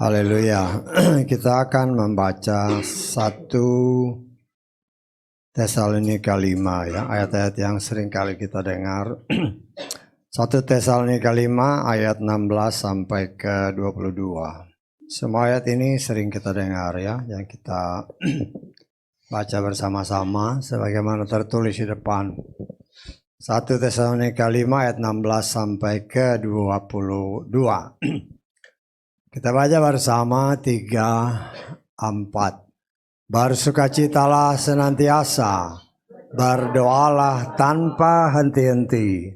Haleluya. Kita akan membaca 1 Tesalonika 5 ya, ayat-ayat yang sering kali kita dengar. 1 Tesalonika 5 ayat 16 sampai ke 22. Semua ayat ini sering kita dengar ya, yang kita baca bersama-sama sebagaimana tertulis di depan. 1 Tesalonika 5 ayat 16 sampai ke 22. Kita baca bersama 3, 4. Bersukacitalah senantiasa, berdoalah tanpa henti-henti,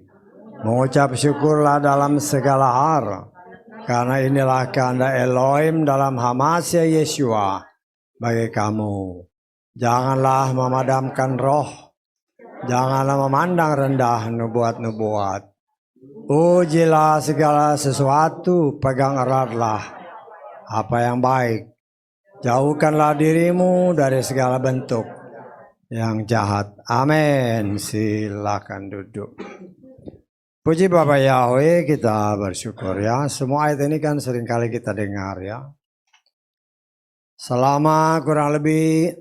mengucap syukurlah dalam segala hal, karena inilah kehendak Elohim dalam Hamasya Yeshua bagi kamu. Janganlah memadamkan roh, janganlah memandang rendah nubuat-nubuat. Ujilah segala sesuatu, pegang eratlah apa yang baik. Jauhkanlah dirimu dari segala bentuk yang jahat. Amin. Silakan duduk. Puji Bapak Yahweh, kita bersyukur ya. Semua ayat ini kan seringkali kita dengar ya. Selama kurang lebih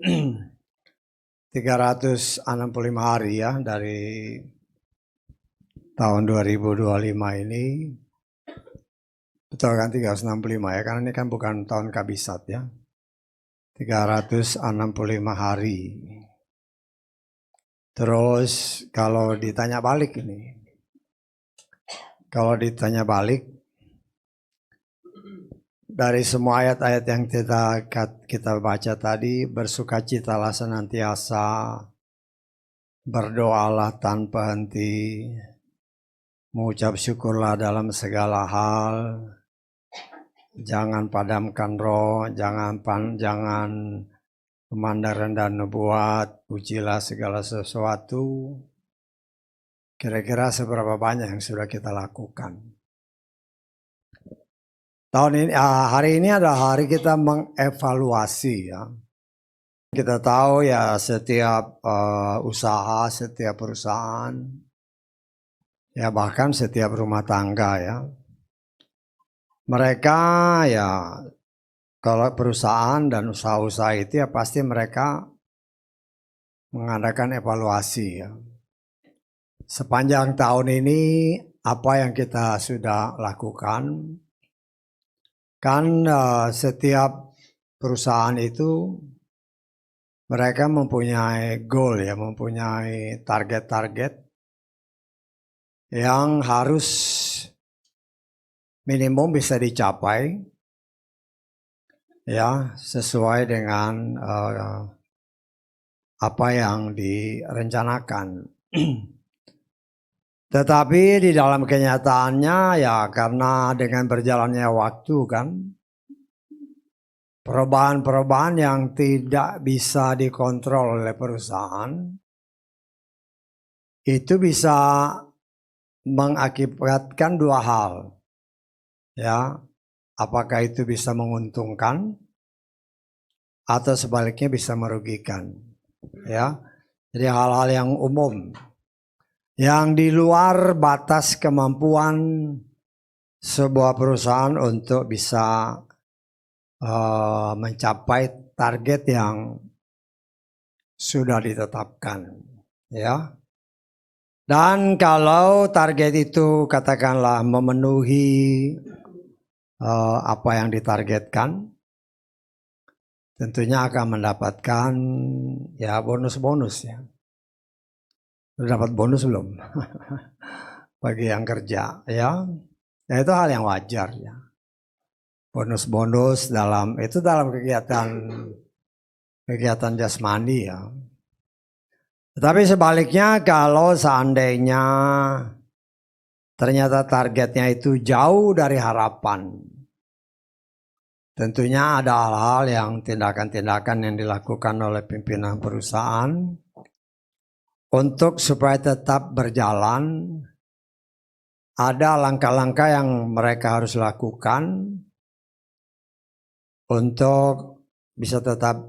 365 hari ya dari tahun 2025 ini, betul kan 365 ya, karena ini kan bukan tahun kabisat ya, 365 hari. Terus kalau ditanya balik ini, dari semua ayat-ayat yang kita baca tadi, bersukacitalah senantiasa, berdoalah tanpa henti, mengucap syukurlah dalam segala hal, jangan padamkan roh, jangan memandang rendah nubuat, ujilah segala sesuatu. Kira-kira seberapa banyak yang sudah kita lakukan? Hari ini adalah hari kita mengevaluasi ya. Kita tahu ya, setiap usaha, setiap perusahaan, ya bahkan setiap rumah tangga ya, mereka ya, kalau perusahaan dan usaha-usaha itu ya pasti mereka mengadakan evaluasi ya. Sepanjang tahun ini apa yang kita sudah lakukan? Kan setiap perusahaan itu mereka mempunyai goal ya, mempunyai target-target yang harus minimum bisa dicapai ya, sesuai dengan apa yang direncanakan. Tetapi di dalam kenyataannya ya, karena dengan berjalannya waktu kan, perubahan-perubahan yang tidak bisa dikontrol oleh perusahaan itu bisa mengakibatkan dua hal ya, apakah itu bisa menguntungkan atau sebaliknya bisa merugikan ya. Jadi hal-hal yang umum yang di luar batas kemampuan sebuah perusahaan untuk bisa mencapai target yang sudah ditetapkan ya. Dan kalau target itu katakanlah memenuhi apa yang ditargetkan, tentunya akan mendapatkan ya bonus-bonus ya. Sudah dapat bonus belum? Bagi yang kerja ya. Ya itu hal yang wajar ya. Bonus-bonus dalam kegiatan jasmani ya. Tetapi sebaliknya, kalau seandainya ternyata targetnya itu jauh dari harapan, tentunya ada hal-hal yang tindakan-tindakan yang dilakukan oleh pimpinan perusahaan untuk supaya tetap berjalan. Ada langkah-langkah yang mereka harus lakukan untuk bisa tetap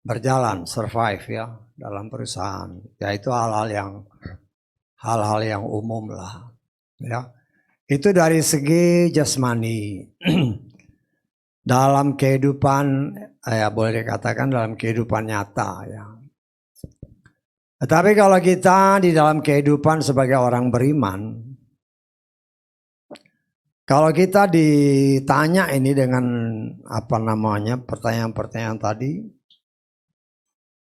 berjalan, survive ya dalam perusahaan. Yaitu hal-hal yang umum lah. Ya, itu dari segi jasmani. Dalam kehidupan, ya boleh dikatakan dalam kehidupan nyata ya. Tetapi kalau kita di dalam kehidupan sebagai orang beriman, kalau kita ditanya ini dengan apa namanya pertanyaan-pertanyaan tadi,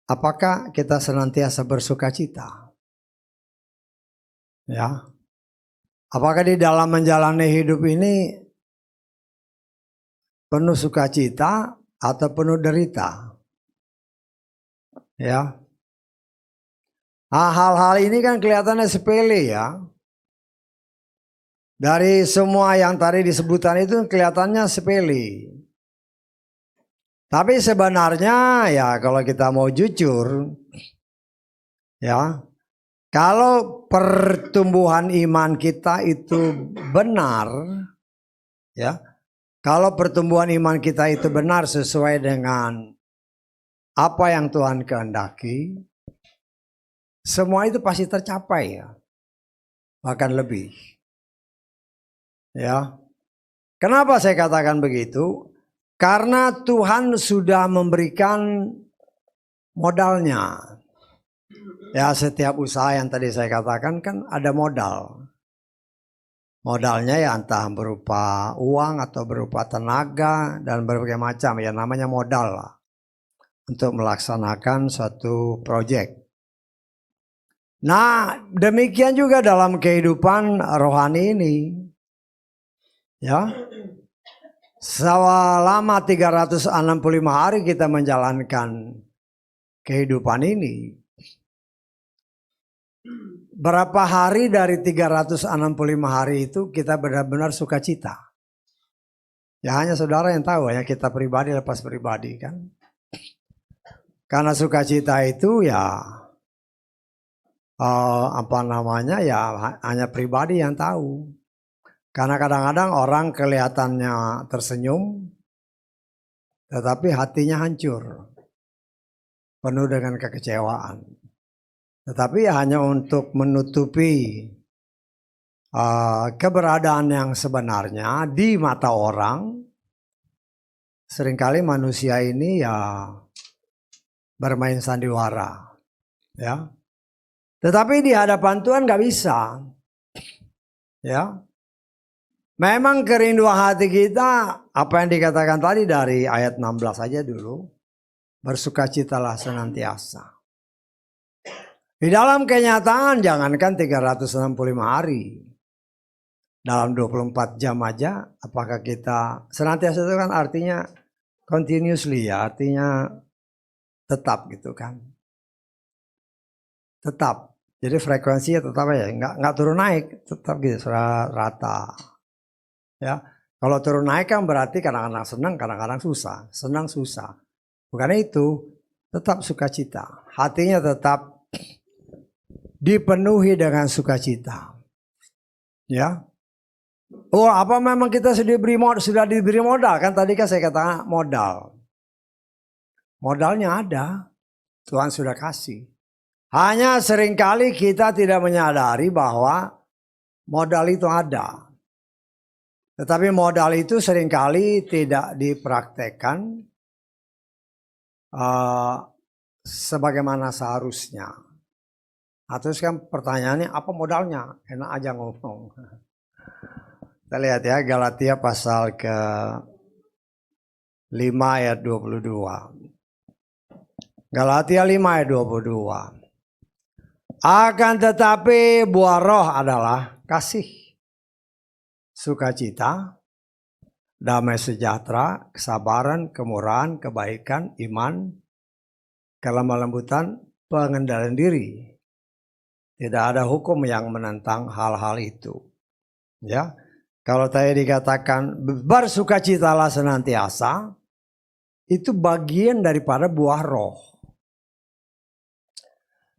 apakah kita senantiasa bersuka cita? Ya, apakah di dalam menjalani hidup ini penuh sukacita atau penuh derita? Ya, hal-hal ini kan kelihatannya sepele ya. Dari semua yang tadi disebutkan itu kelihatannya sepele. Tapi sebenarnya ya kalau kita mau jujur, ya, kalau pertumbuhan iman kita itu benar, ya, kalau pertumbuhan iman kita itu benar sesuai dengan apa yang Tuhan kehendaki, semua itu pasti tercapai ya, bahkan lebih. Ya, kenapa saya katakan begitu? Karena Tuhan sudah memberikan modalnya. Ya, setiap usaha yang tadi saya katakan kan ada modal. Modalnya ya entah berupa uang atau berupa tenaga dan berbagai macam ya, namanya modal lah untuk melaksanakan suatu proyek. Nah, demikian juga dalam kehidupan rohani ini. Ya. Selama 365 hari kita menjalankan kehidupan ini. Berapa hari dari 365 hari itu kita benar-benar sukacita? Ya hanya saudara yang tahu ya, kita pribadi lepas pribadi kan. Karena sukacita itu ya hanya pribadi yang tahu. Karena kadang-kadang orang kelihatannya tersenyum, tetapi hatinya hancur, penuh dengan kekecewaan. Tetapi hanya untuk menutupi keberadaan yang sebenarnya di mata orang, seringkali manusia ini ya bermain sandiwara, ya. Tetapi di hadapan Tuhan nggak bisa, ya. Memang kerinduan hati kita, apa yang dikatakan tadi dari ayat 16 saja dulu, bersukacitalah senantiasa. Di dalam kenyataan jangankan 365 hari, dalam 24 jam aja, apakah kita senantiasa itu kan artinya continuously ya, artinya tetap gitu kan. Tetap, jadi frekuensinya tetap ya, nggak turun naik, tetap gitu, rata. Ya, kalau turun naik kan berarti kadang-kadang senang, kadang-kadang susah, senang susah. Bukan itu, tetap sukacita. Hatinya tetap dipenuhi dengan sukacita. Ya. Oh, apa memang kita sudah diberi modal? Kan tadi kan saya katakan modal. Modalnya ada. Tuhan sudah kasih. Hanya seringkali kita tidak menyadari bahwa modal itu ada. Tetapi modal itu seringkali tidak dipraktekkan sebagaimana seharusnya. Terus kan pertanyaannya apa modalnya? Enak aja ngomong. Kita lihat ya Galatia pasal ke 5 ayat 22. Galatia 5 ayat 22. Akan tetapi buah roh adalah kasih, sukacita, damai sejahtera, kesabaran, kemurahan, kebaikan, iman, kelemah lembutan, pengendalian diri. Tidak ada hukum yang menentang hal-hal itu. Ya, kalau tadi dikatakan bersukacitalah senantiasa, itu bagian daripada buah roh.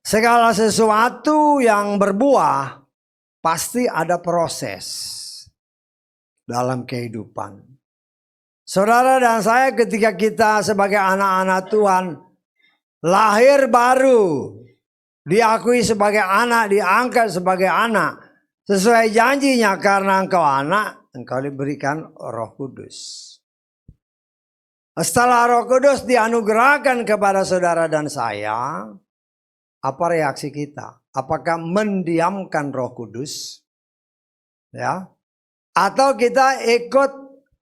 Segala sesuatu yang berbuah pasti ada proses dalam kehidupan. Saudara dan saya ketika kita sebagai anak-anak Tuhan lahir baru, diakui sebagai anak, diangkat sebagai anak, Sesuai janjinya, karena engkau anak, engkau diberikan Roh Kudus. Setelah Roh Kudus dianugerahkan kepada saudara dan saya, apa reaksi kita? Apakah mendiamkan Roh Kudus? Ya, atau kita ikut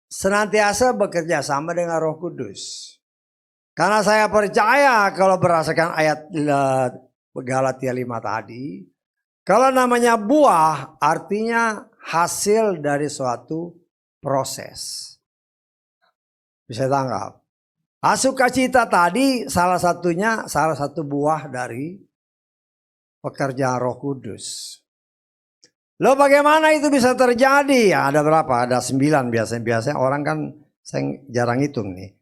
senantiasa bekerja sama dengan Roh Kudus? Karena saya percaya kalau berdasarkan ayat Galatia 5 tadi, kalau namanya buah artinya hasil dari suatu proses. Bisa tangkap. Sukacita tadi salah satu buah dari pekerjaan Roh Kudus. Loh bagaimana itu bisa terjadi? Ya, ada berapa? Ada 9 biasanya. Biasanya orang kan saya jarang hitung nih.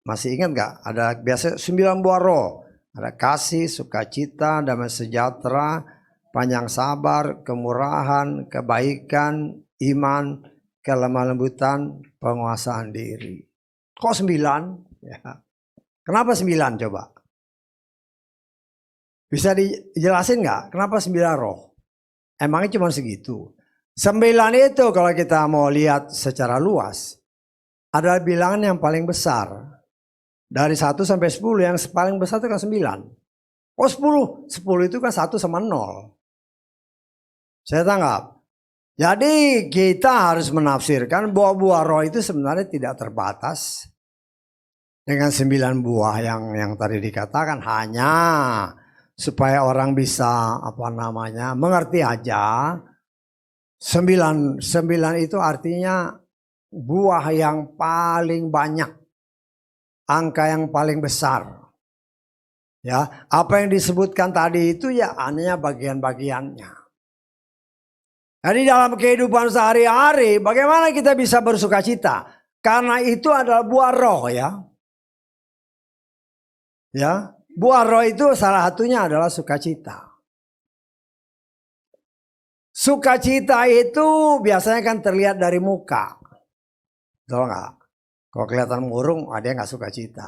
Masih ingat gak? Ada biasa 9 buah roh. Ada kasih, sukacita, damai sejahtera, panjang sabar, kemurahan, kebaikan, iman, kelemah lembutan, penguasaan diri. Kok 9? Ya. Kenapa 9 coba? Bisa dijelasin gak? Kenapa 9 roh? Emangnya cuma segitu? 9 itu kalau kita mau lihat secara luas, adalah bilangan yang paling besar. Dari 1 sampai 10 yang paling besar itu kan 9. Oh 10 itu kan 1 sama 0. Saya tanggap. Jadi kita harus menafsirkan buah-buah roh itu sebenarnya tidak terbatas dengan 9 buah yang tadi dikatakan, hanya supaya orang bisa mengerti aja. 9 itu artinya buah yang paling banyak. Angka yang paling besar. Ya, apa yang disebutkan tadi itu ya hanya bagian-bagiannya. Jadi dalam kehidupan sehari-hari bagaimana kita bisa bersukacita? Karena itu adalah buah roh ya. Ya, buah roh itu salah satunya adalah sukacita. Sukacita itu biasanya kan terlihat dari muka. Betul nggak? Kalau kelihatan murung, ada yang nggak suka cita.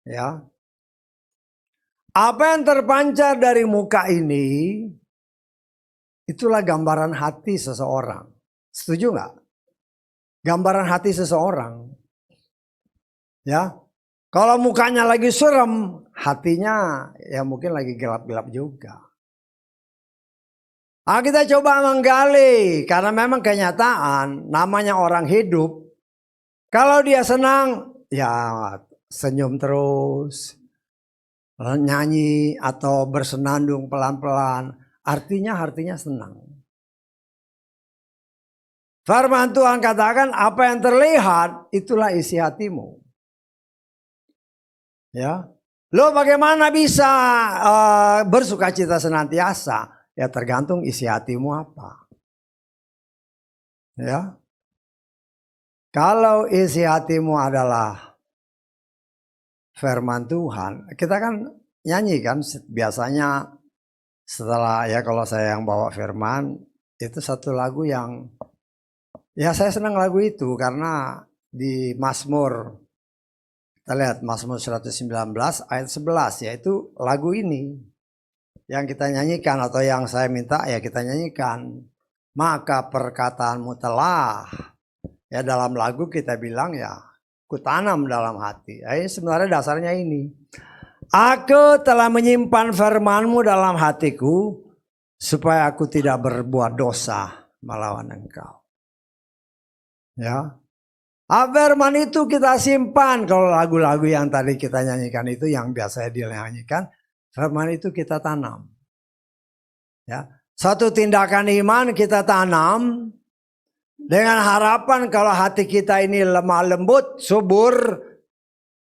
Ya. Apa yang terpancar dari muka ini, itulah gambaran hati seseorang. Setuju nggak? Gambaran hati seseorang. Ya. Kalau mukanya lagi serem, hatinya ya mungkin lagi gelap-gelap juga. Kita coba menggali, karena memang kenyataan namanya orang hidup. Kalau dia senang, ya senyum terus, nyanyi atau bersenandung pelan-pelan, artinya senang. Firman Tuhan katakan apa yang terlihat itulah isi hatimu. Ya, lo bagaimana bisa bersukacita senantiasa? Ya tergantung isi hatimu apa. Ya. Kalau isi hatimu adalah firman Tuhan, kita kan nyanyi kan biasanya setelah ya kalau saya yang bawa firman, itu satu lagu yang ya saya senang lagu itu karena di Mazmur, kita lihat Mazmur 119 ayat 11 yaitu lagu ini yang kita nyanyikan atau yang saya minta ya kita nyanyikan. Maka perkataanmu telah. Ya dalam lagu kita bilang ya, ku tanam dalam hati. Sebenarnya dasarnya ini. Aku telah menyimpan firman-Mu dalam hatiku, supaya aku tidak berbuat dosa melawan Engkau. Ya, firman itu kita simpan. Kalau lagu-lagu yang tadi kita nyanyikan itu, yang biasa dinyanyikan, firman itu kita tanam. Ya, satu tindakan iman kita tanam. Dengan harapan kalau hati kita ini lemah lembut, subur.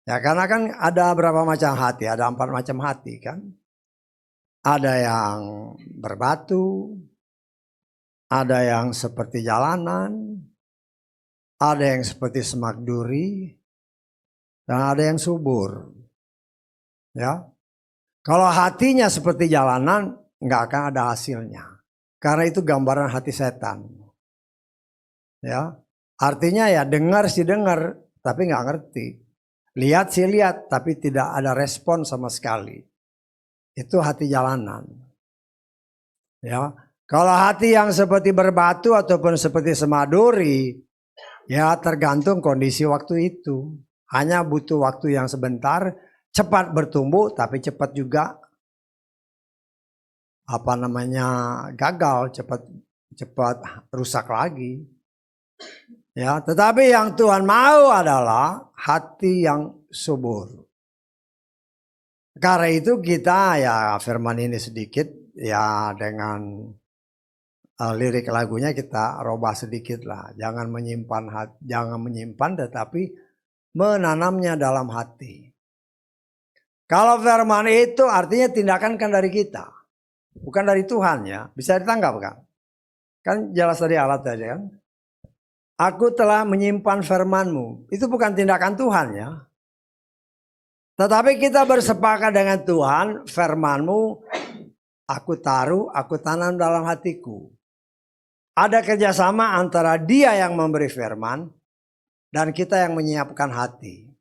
Ya karena kan ada berapa macam hati, ada 4 macam hati kan. Ada yang berbatu, ada yang seperti jalanan, ada yang seperti semak duri, dan ada yang subur. Ya, kalau hatinya seperti jalanan, nggak akan ada hasilnya. Karena itu gambaran hati setan. Ya, artinya ya dengar sih dengar, tapi nggak ngerti. Lihat sih lihat, tapi tidak ada respon sama sekali. Itu hati jalanan. Ya, Kalau hati yang seperti berbatu ataupun seperti semaduri, ya tergantung kondisi waktu itu. Hanya butuh waktu yang sebentar, cepat bertumbuh tapi cepat juga gagal, cepat rusak lagi. Ya, tetapi yang Tuhan mau adalah hati yang subur. Karena itu kita ya firman ini sedikit ya dengan lirik lagunya kita robah sedikit lah. Jangan menyimpan tetapi menanamnya dalam hati. Kalau firman itu artinya tindakan kan dari kita. Bukan dari Tuhan ya. Bisa ditangkap kan? Kan jelas dari alat aja kan. Aku telah menyimpan firman-Mu. Itu bukan tindakan Tuhan ya. Tetapi kita bersepakat dengan Tuhan, firman-Mu aku taruh, aku tanam dalam hatiku. Ada kerjasama antara Dia yang memberi firman dan kita yang menyiapkan hati.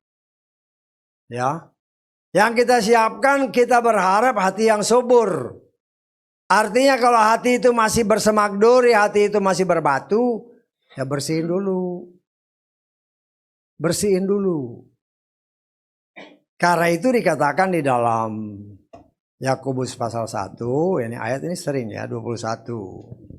Ya, yang kita siapkan kita berharap hati yang subur. Artinya kalau hati itu masih bersemak duri, hati itu masih berbatu, ya bersihin dulu. Bersihin dulu. Karena itu dikatakan di dalam Yakobus pasal 1, ini ayat ini sering ya 21.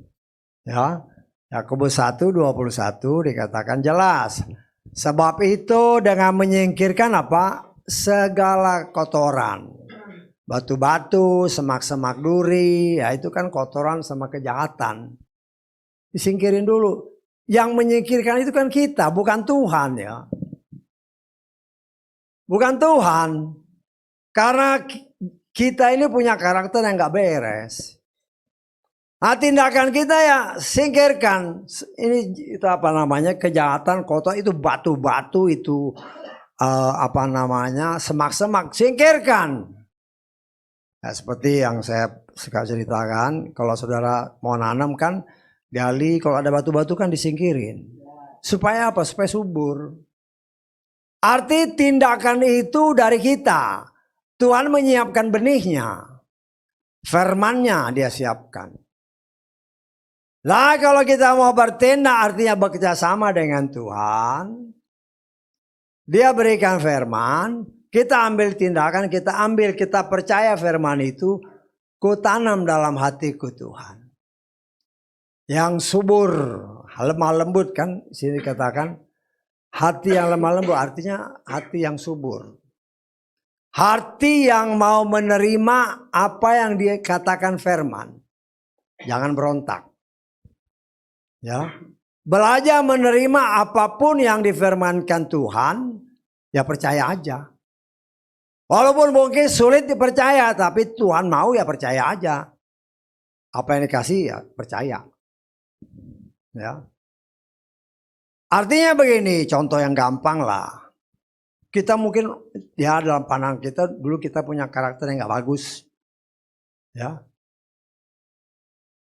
Ya, Yakobus 1:21 dikatakan jelas. Sebab itu dengan menyingkirkan apa? Segala kotoran. Batu-batu, semak-semak duri, ya itu kan kotoran sama kejahatan. Disingkirin dulu. Yang menyingkirkan itu kan kita, bukan Tuhan ya. Bukan Tuhan. Karena kita ini punya karakter yang gak beres. Nah, tindakan kita ya singkirkan. Ini itu apa namanya kejahatan kotor itu batu-batu itu semak-semak singkirkan. Nah, seperti yang saya suka ceritakan, kalau saudara mau nanam kan gali, kalau ada batu-batu kan disingkirin. Supaya apa? Supaya subur. Arti tindakan itu dari kita. Tuhan menyiapkan benihnya. Firman-Nya Dia siapkan. Lah kalau kita mau bertindak artinya bekerja sama dengan Tuhan. Dia berikan firman, kita ambil tindakan, kita percaya firman itu, ku tanam dalam hatiku Tuhan. Yang subur, lemah lembut kan, sini katakan hati yang lemah lembut artinya hati yang subur. Hati yang mau menerima apa yang dikatakan firman. Jangan berontak. Ya, belajar menerima apapun yang difirmankan Tuhan, ya percaya aja. Walaupun mungkin sulit dipercaya, tapi Tuhan mau ya percaya aja. Apa yang dikasih ya percaya. Ya. Artinya begini, contoh yang gampang lah. Kita mungkin ya dalam pandangan kita dulu kita punya karakter yang gak bagus. Ya.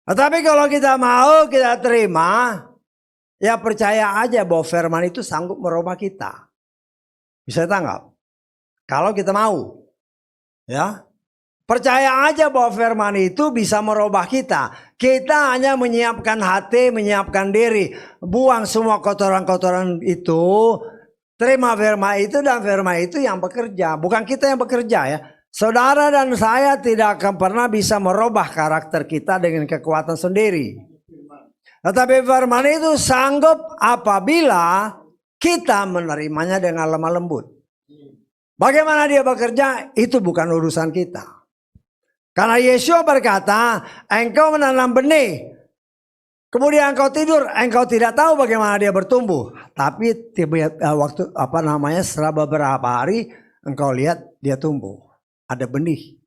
Tetapi kalau kita mau, kita terima, ya percaya aja bahwa firman itu sanggup merubah kita. Bisa tanggap? Kalau kita mau. Ya. Percaya aja bahwa firman itu bisa merubah kita. Kita hanya menyiapkan hati, menyiapkan diri. Buang semua kotoran-kotoran itu. Terima firman itu dan firman itu yang bekerja. Bukan kita yang bekerja ya. Saudara dan saya tidak akan pernah bisa merubah karakter kita dengan kekuatan sendiri. Tetapi firman itu sanggup apabila kita menerimanya dengan lemah lembut. Bagaimana Dia bekerja? Itu bukan urusan kita. Karena Yesua berkata, engkau menanam benih. Kemudian engkau tidur, engkau tidak tahu bagaimana dia bertumbuh. Tapi setelah beberapa hari engkau lihat dia tumbuh. Ada benih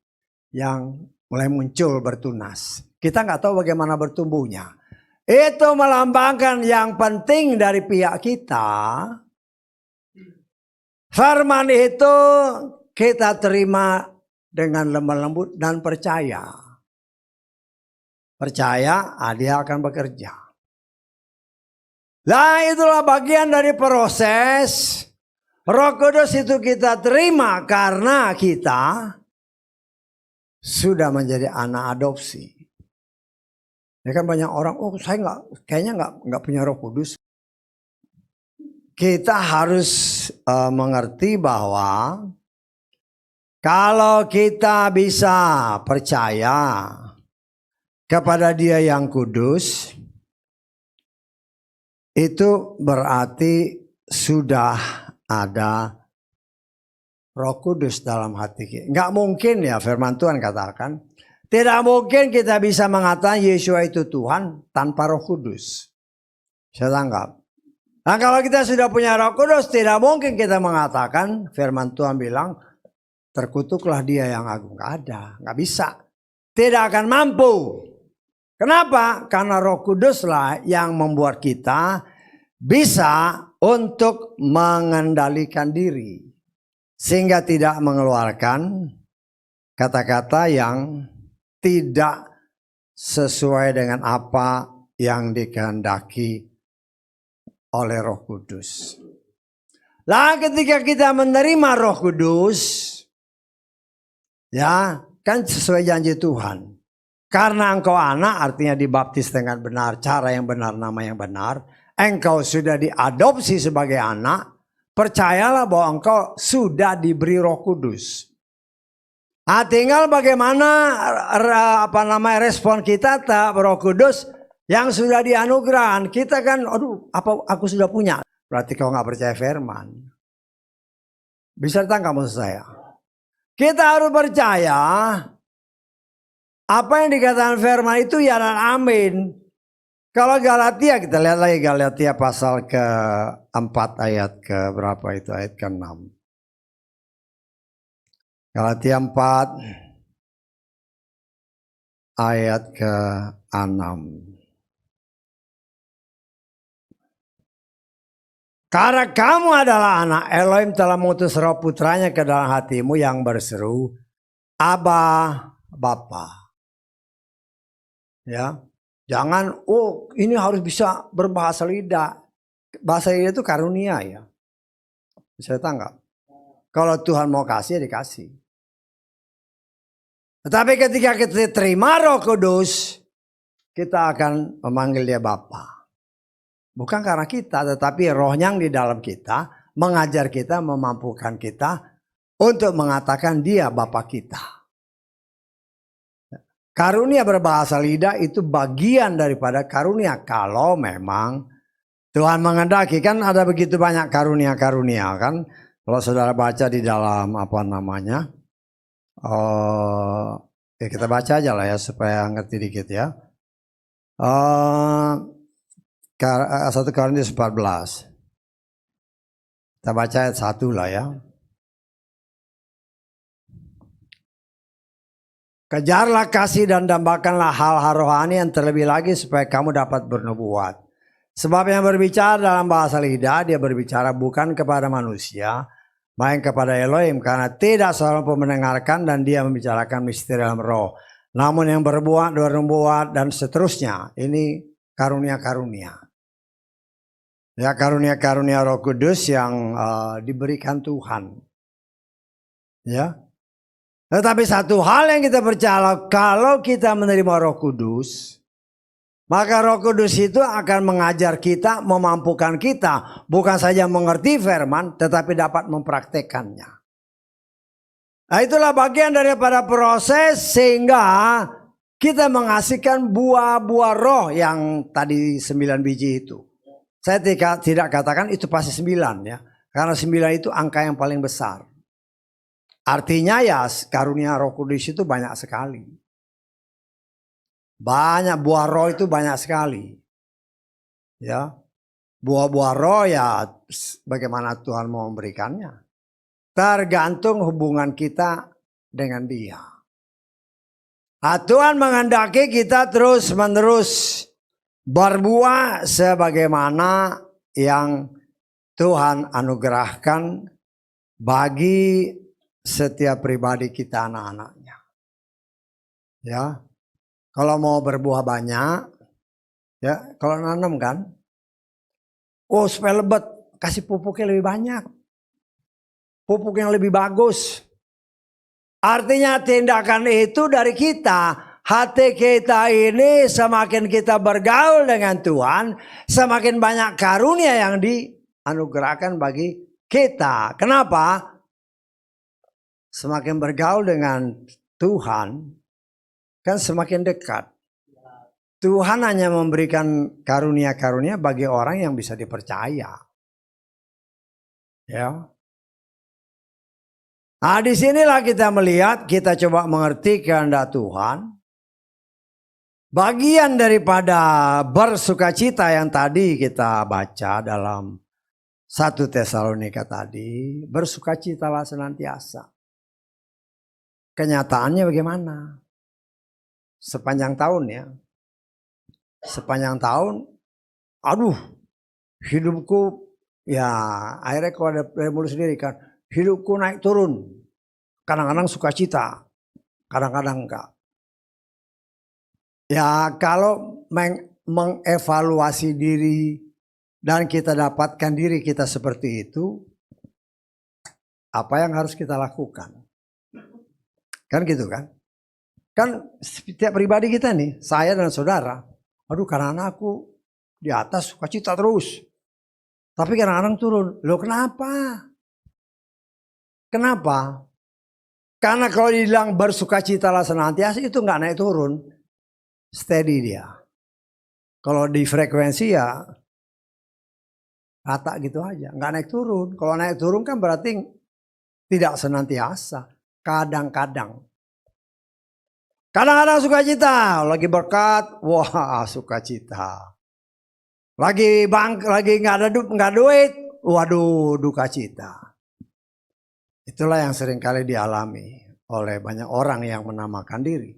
yang mulai muncul bertunas. Kita nggak tahu bagaimana bertumbuhnya. Itu melambangkan yang penting dari pihak kita. Firman itu kita terima dengan lemah lembut dan percaya. Percaya Dia akan bekerja. Nah itulah bagian dari proses. Roh Kudus itu kita terima karena kita sudah menjadi anak adopsi. Ya kan banyak orang, oh saya kayaknya nggak punya Roh Kudus. Kita harus mengerti bahwa kalau kita bisa percaya kepada Dia yang kudus, itu berarti sudah ada Roh Kudus dalam hati kita. Nggak mungkin ya, firman Tuhan katakan, tidak mungkin kita bisa mengatakan Yesus itu Tuhan tanpa Roh Kudus. Saya tanggap. Nah kalau kita sudah punya Roh Kudus, tidak mungkin kita mengatakan, firman Tuhan bilang, terkutuklah dia yang agung. Nggak ada, nggak bisa. Tidak akan mampu. Kenapa? Karena Roh Kuduslah yang membuat kita bisa untuk mengendalikan diri. Sehingga tidak mengeluarkan kata-kata yang tidak sesuai dengan apa yang dikehendaki oleh Roh Kudus. Lah ketika kita menerima Roh Kudus, ya kan sesuai janji Tuhan. Karena engkau anak, artinya dibaptis dengan benar, cara yang benar, nama yang benar. Engkau sudah diadopsi sebagai anak. Percayalah bahwa engkau sudah diberi Roh Kudus. Nah, tinggal bagaimana respon kita terhadap Roh Kudus yang sudah dianugerahkan. Kita kan, aduh, apa aku sudah punya? Berarti kau nggak percaya firman. Bisa ditangkap maksud saya? Kita harus percaya apa yang dikatakan firman itu ya dan amin. Kalau Galatia, kita lihat lagi Galatia pasal ke-4 ayat ke berapa itu, ayat ke-6. Galatia 4 ayat ke-6. Karena kamu adalah anak, Elohim telah mengutus Roh Putranya ke dalam hatimu yang berseru, Aba, Bapa. Ya, jangan, oh ini harus bisa berbahasa lidah. Bahasa lidah itu karunia ya. Bisa tanggap. Kalau Tuhan mau kasih, ya dikasih. Tetapi ketika kita terima Roh Kudus, kita akan memanggil dia Bapa. Bukan karena kita, tetapi rohnya yang di dalam kita mengajar kita, memampukan kita untuk mengatakan dia Bapa kita. Karunia berbahasa lidah itu bagian daripada karunia. Kalau memang Tuhan mengendaki, kan ada begitu banyak karunia-karunia kan. Kalau saudara baca di dalam apa namanya, ya kita baca aja lah ya supaya ngerti dikit ya. 1 Korintus 14. Kita baca ayat 1 lah ya. Kejarlah kasih dan dambakanlah hal-hal rohani yang terlebih lagi supaya kamu dapat bernubuat. Sebab yang berbicara dalam bahasa lidah, dia berbicara bukan kepada manusia, main kepada Elohim, karena tidak seorang pun mendengarkan dan dia membicarakan misteri dalam roh. Namun yang berbuat dan seterusnya, ini karunia-karunia. Ya, karunia-karunia Roh Kudus yang diberikan Tuhan. Ya. Tetapi satu hal yang kita percaya, kalau kita menerima Roh Kudus, maka Roh Kudus itu akan mengajar kita, memampukan kita, bukan saja mengerti firman, tetapi dapat mempraktekannya. Nah, itulah bagian daripada proses sehingga kita menghasilkan buah-buah roh yang tadi 9 biji itu. Saya tidak katakan itu pasti 9 ya, karena 9 itu angka yang paling besar. Artinya ya karunia Roh Kudus itu banyak sekali. Banyak buah roh itu banyak sekali. Ya. Buah-buah roh ya bagaimana Tuhan mau memberikannya. Tergantung hubungan kita dengan Dia. Nah, Tuhan menghendaki kita terus-menerus berbuah sebagaimana yang Tuhan anugerahkan bagi setiap pribadi kita anak-anaknya. Ya. Kalau mau berbuah banyak, ya kalau nanam kan, oh supaya lebat, kasih pupuknya lebih banyak. Pupuk yang lebih bagus. Artinya tindakan itu dari kita hati kita ini semakin kita bergaul dengan Tuhan, semakin banyak karunia yang dianugerahkan bagi kita. Kenapa? Semakin bergaul dengan Tuhan, kan semakin dekat. Tuhan hanya memberikan karunia-karunia bagi orang yang bisa dipercaya. Ya. Nah, disinilah kita melihat, kita coba mengerti kehendak Tuhan. Bagian daripada bersukacita yang tadi kita baca dalam 1 Tesalonika tadi, bersukacitalah senantiasa. Kenyataannya bagaimana? Sepanjang tahun ya. Sepanjang tahun, aduh, hidupku ya akhirnya kalau ada mulai sendiri kan, hidupku naik turun. Kadang-kadang sukacita, kadang-kadang enggak. Ya kalau mengevaluasi diri dan kita dapatkan diri kita seperti itu, apa yang harus kita lakukan? Kan gitu kan? Kan setiap pribadi kita nih, saya dan saudara, aduh karena aku di atas sukacita terus. Tapi kadang-kadang turun. Loh kenapa? Kenapa? Karena kalau dibilang bersukacitalah senantiasa itu nggak naik turun. Steady dia. Kalau di frekuensi ya rata gitu aja, nggak naik turun. Kalau naik turun kan berarti tidak senantiasa, kadang-kadang. Kadang-kadang sukacita, lagi berkat, wah sukacita. Lagi nggak duit, waduh duka cita. Itulah yang seringkali dialami oleh banyak orang yang menamakan diri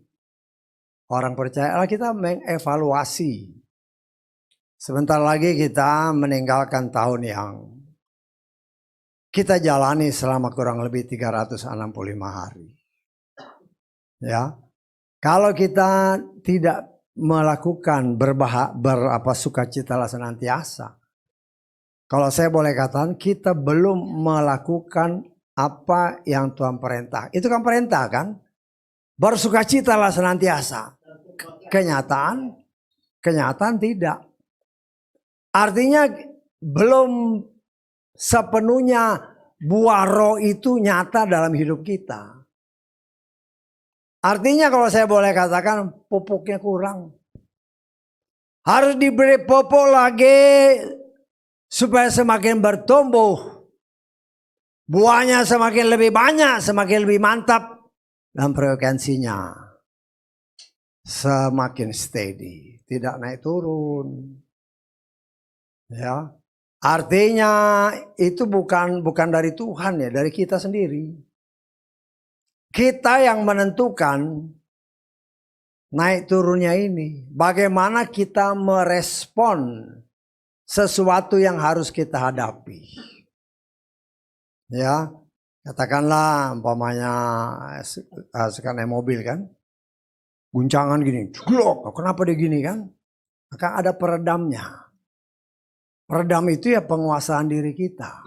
orang percaya. Kita mengevaluasi. Sebentar lagi kita meninggalkan tahun yang kita jalani selama kurang lebih 365 hari. Ya, kalau kita tidak melakukan sukacitalah senantiasa, kalau saya boleh katakan kita belum melakukan apa yang Tuhan perintah. Itu kan perintah kan? Bersukacitalah senantiasa. Kenyataan tidak. Artinya belum sepenuhnya buah roh itu nyata dalam hidup kita. Artinya kalau saya boleh katakan pupuknya kurang. Harus diberi pupuk lagi supaya semakin bertumbuh. Buahnya semakin lebih banyak, semakin lebih mantap. Dan frekuensinya semakin steady, tidak naik turun. Ya, artinya itu bukan dari Tuhan ya, dari kita sendiri. Kita yang menentukan naik turunnya ini. Bagaimana kita merespon sesuatu yang harus kita hadapi. Ya, katakanlah umpamanya sekarang mobil kan, guncangan gini, glok, kenapa dia gini kan? Maka ada peredamnya. Peredam itu ya penguasaan diri kita.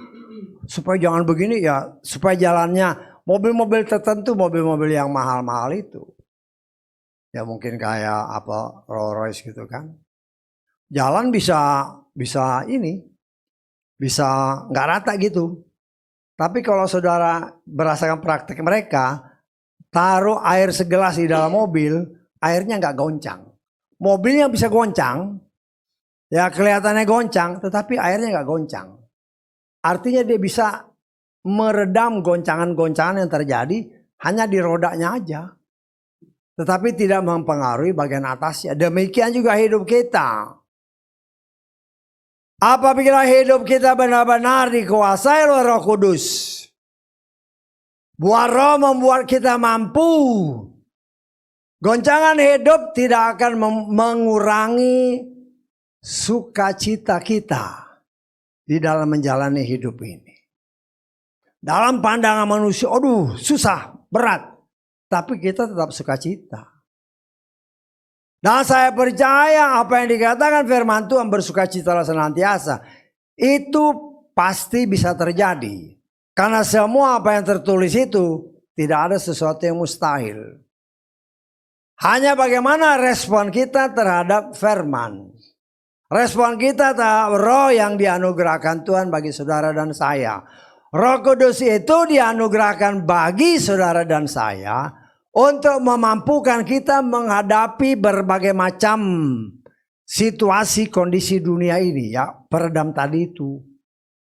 Supaya jangan begini ya, supaya jalannya mobil-mobil tertentu, mobil-mobil yang mahal-mahal itu. Ya mungkin kayak apa Rolls Royce gitu kan. Jalan bisa nggak rata gitu. Tapi kalau saudara berdasarkan praktek mereka, taruh air segelas di dalam mobil, airnya nggak goncang. Mobilnya bisa goncang, ya kelihatannya goncang, tetapi airnya nggak goncang. Artinya dia bisa meredam goncangan-goncangan yang terjadi hanya di rodanya aja. Tetapi tidak mempengaruhi bagian atasnya. Demikian juga hidup kita. Apabila hidup kita benar-benar dikuasai oleh Roh Kudus, buah roh membuat kita mampu. Goncangan hidup tidak akan mengurangi sukacita kita di dalam menjalani hidup ini. Dalam pandangan manusia, aduh susah, berat. Tapi kita tetap sukacita. Dan saya percaya apa yang dikatakan firman Tuhan bersukacitalah senantiasa. Itu pasti bisa terjadi. Karena semua apa yang tertulis itu tidak ada sesuatu yang mustahil. Hanya bagaimana respon kita terhadap firman. Respon kita terhadap roh yang dianugerahkan Tuhan bagi saudara dan saya. Roh Kudus itu dianugerahkan bagi saudara dan saya untuk memampukan kita menghadapi berbagai macam situasi kondisi dunia ini ya. Peredam tadi itu.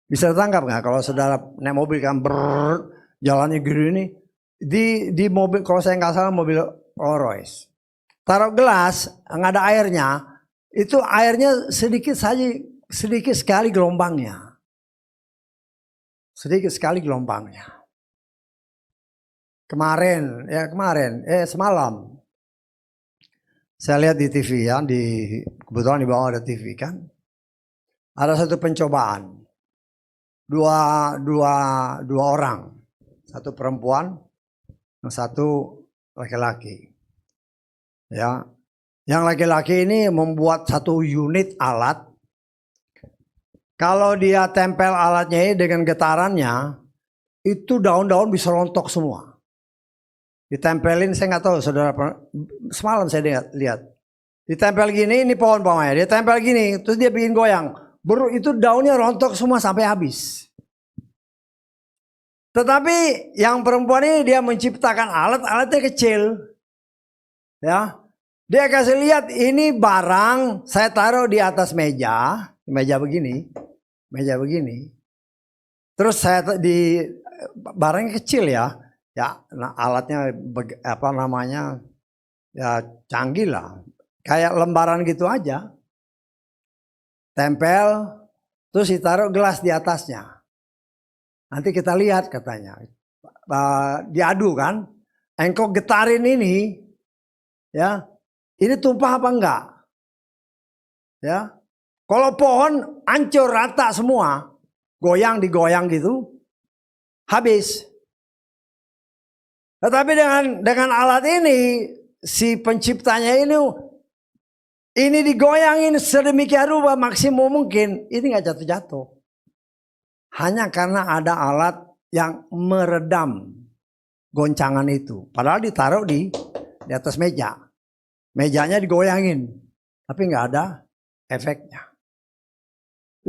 Bisa ditangkap nggak kalau saudara naik mobil kan jalannya gini nih. Di mobil kalau saya nggak salah mobil Rolls Royce. Taruh gelas nggak ada airnya. Itu airnya sedikit sekali gelombangnya. Sedikit sekali gelombangnya. Semalam saya lihat di TV ya, kebetulan di bawah ada TV kan. Ada satu pencobaan. Dua orang. Satu perempuan, satu laki-laki. Ya. Yang laki-laki ini membuat satu unit alat. Kalau dia tempel alatnya ini dengan getarannya, itu daun-daun bisa rontok semua. Ditempelin, saya nggak tahu saudara, semalam saya lihat. Ditempel gini, ini pohon pamannya, dia tempel gini, terus dia bikin goyang. Itu daunnya rontok semua sampai habis. Tetapi yang perempuan ini dia menciptakan alatnya kecil. Ya. Dia kasih lihat ini barang saya taruh di atas meja begini. Terus saya barangnya kecil ya. Ya, nah alatnya ya canggih lah. Kayak lembaran gitu aja. Tempel, terus ditaruh gelas di atasnya. Nanti kita lihat katanya. Diadu kan. Engkau getarin ini. Ya. Ini tumpah apa enggak? Ya. Kalau pohon hancur rata semua. Digoyang gitu. Habis. Tetapi dengan alat ini. Si penciptanya ini digoyangin sedemikian rupa maksimum mungkin. Ini gak jatuh-jatuh. Hanya karena ada alat yang meredam goncangan itu. Padahal ditaruh di atas meja. Mejanya digoyangin. Tapi gak ada efeknya.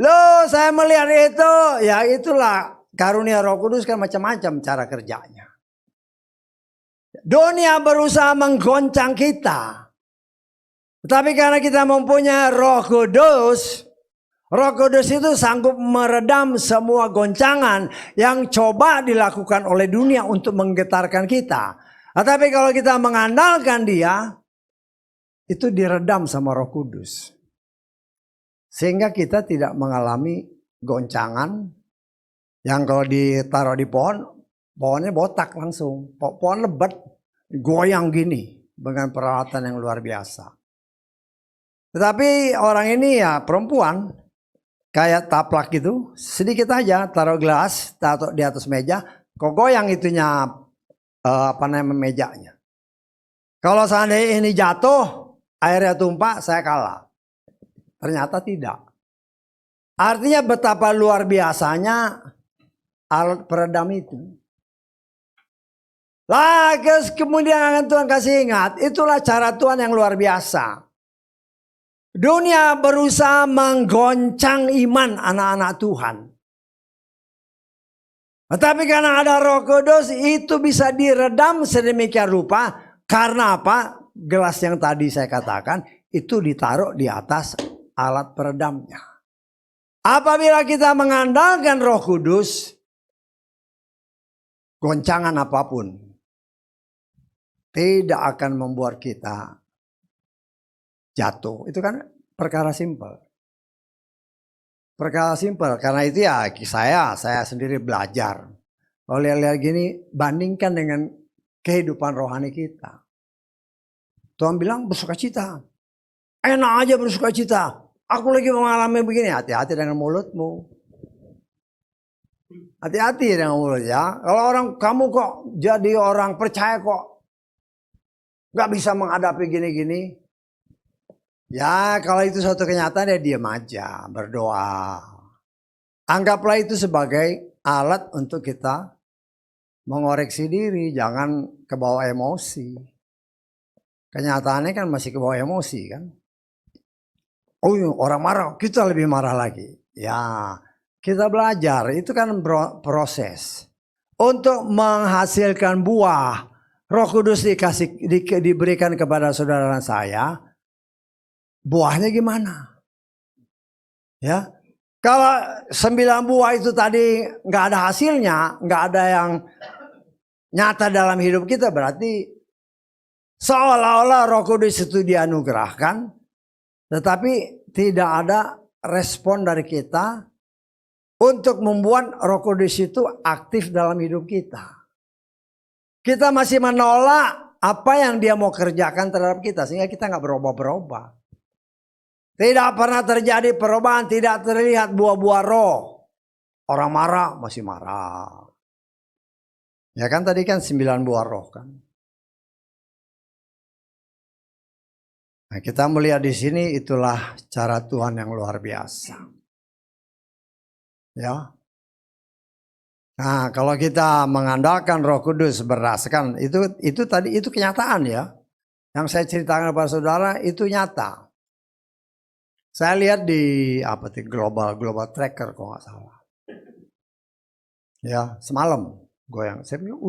Loh saya melihat itu. Ya itulah karunia Roh Kudus kan macam-macam cara kerjanya. Dunia berusaha menggoncang kita. Tapi karena kita mempunyai Roh Kudus. Roh Kudus itu sanggup meredam semua goncangan yang coba dilakukan oleh dunia untuk menggetarkan kita. Tapi kalau kita mengandalkan dia. Itu diredam sama Roh Kudus. Sehingga kita tidak mengalami goncangan yang kalau ditaruh di pohon, pohonnya botak langsung. Pohon lebat, goyang gini dengan peralatan yang luar biasa. Tetapi orang ini ya perempuan, kayak taplak gitu, sedikit aja taruh gelas, taruh di atas meja, kok goyang itunya mejanya. Kalau seandainya ini jatuh, airnya tumpah, saya kalah. Ternyata tidak. Artinya betapa luar biasanya alat peredam itu. Kemudian Tuhan kasih ingat, itulah cara Tuhan yang luar biasa. Dunia berusaha menggoncang iman anak-anak Tuhan. Tetapi karena ada Roh Kudus, itu bisa diredam sedemikian rupa. Karena apa? Gelas yang tadi saya katakan itu ditaruh di atas alat peredamnya. Apabila kita mengandalkan Roh Kudus, goncangan apapun tidak akan membuat kita jatuh. Itu kan perkara simpel. Perkara simpel. Karena itu ya saya sendiri belajar. Kalau lihat-lihat gini, bandingkan dengan kehidupan rohani kita. Tuhan bilang bersukacita. Enak aja bersukacita. Aku lagi mengalami begini. Hati-hati dengan mulutmu. Hati-hati dengan mulut ya. Kalau kamu kok jadi orang percaya kok. Gak bisa menghadapi gini-gini. Ya kalau itu suatu kenyataan ya diam aja. Berdoa. Anggaplah itu sebagai alat untuk kita mengoreksi diri. Jangan kebawa emosi. Kenyataannya kan masih kebawa emosi kan. Oh orang marah, kita lebih marah lagi. Ya kita belajar, itu kan proses. Untuk menghasilkan buah, Roh Kudus diberikan kepada saudara dan saya. Buahnya gimana? Ya, kalau 9 buah itu tadi nggak ada hasilnya, nggak ada yang nyata dalam hidup kita, berarti seolah-olah Roh Kudus itu dianugerahkan, tetapi tidak ada respon dari kita untuk membuat Roh Kudus itu aktif dalam hidup kita. Kita masih menolak apa yang dia mau kerjakan terhadap kita, sehingga kita nggak berubah-berubah. Tidak pernah terjadi perubahan, tidak terlihat buah-buah roh. Orang marah masih marah. Ya kan tadi kan 9 buah roh kan. Nah, kita melihat di sini itulah cara Tuhan yang luar biasa. Ya. Nah, kalau kita mengandalkan Roh Kudus berdasarkan itu tadi itu kenyataan ya. Yang saya ceritakan kepada saudara itu nyata. Saya lihat di global tracker kalau nggak salah. Ya, semalam goyang. Saya bilang,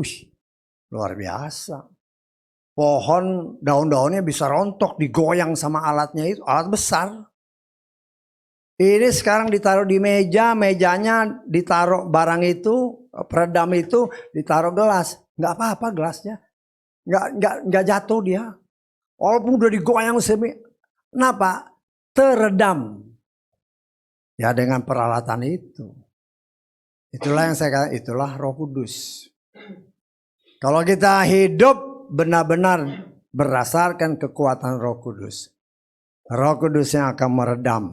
luar biasa. Pohon daun-daunnya bisa rontok digoyang sama alatnya itu, alat besar. Ini sekarang ditaruh di mejanya ditaruh barang itu, peredam itu, ditaruh gelas. Nggak apa-apa gelasnya. Nggak jatuh dia. Walaupun udah digoyang kenapa? Teredam. Ya dengan peralatan itu. Itulah yang saya katakan, itulah Roh Kudus. Kalau kita hidup benar-benar berdasarkan kekuatan Roh Kudus. Roh Kudus yang akan meredam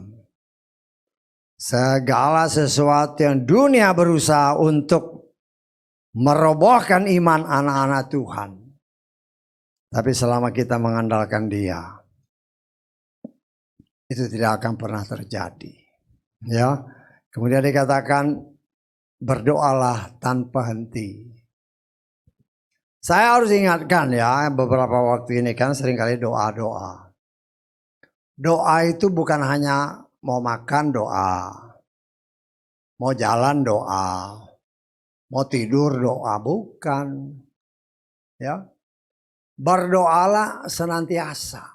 segala sesuatu yang dunia berusaha untuk merobohkan iman anak-anak Tuhan. Tapi selama kita mengandalkan Dia, itu tidak akan pernah terjadi. Ya. Kemudian dikatakan berdoalah tanpa henti. Saya harus ingatkan ya, beberapa waktu ini kan seringkali doa-doa. Doa itu bukan hanya mau makan doa, mau jalan doa, mau tidur doa, bukan. Ya. Berdoalah senantiasa.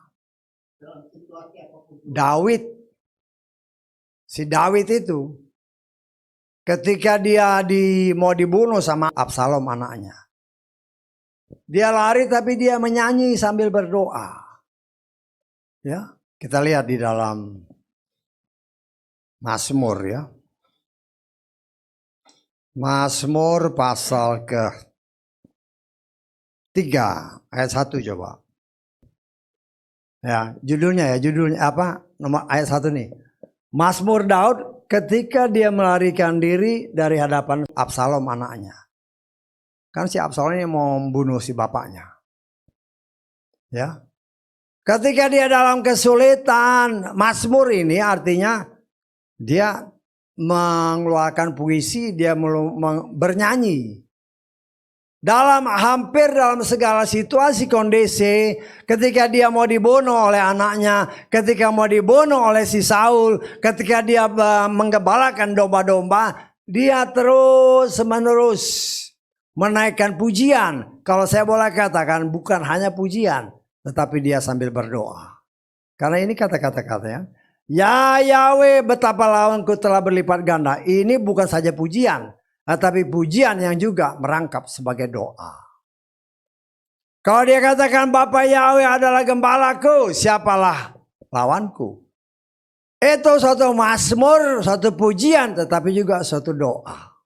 Si David itu ketika dia mau dibunuh sama Absalom anaknya. Dia lari tapi dia menyanyi sambil berdoa. Ya, kita lihat di dalam Mazmur ya. Mazmur pasal ke-3 ayat 1 coba. Ya, judulnya apa? Nomor ayat 1 nih. Mazmur Daud ketika dia melarikan diri dari hadapan Absalom anaknya. Kan si Absalom ini mau membunuh si bapaknya. Ya. Ketika dia dalam kesulitan, Mazmur ini artinya dia mengeluarkan puisi, dia bernyanyi. Hampir dalam segala situasi kondisi, ketika dia mau dibunuh oleh anaknya, ketika mau dibunuh oleh si Saul, ketika dia menggembalakan domba-domba, dia terus menerus menaikkan pujian. Kalau saya boleh katakan bukan hanya pujian, tetapi dia sambil berdoa. Karena ini kata-katanya, ya Yahweh betapa lawanku telah berlipat ganda. Ini bukan saja pujian, tetapi pujian yang juga merangkap sebagai doa. Kalau dia katakan Bapa Yahweh adalah gembalaku, siapalah lawanku? Itu suatu mazmur, suatu pujian, tetapi juga suatu doa.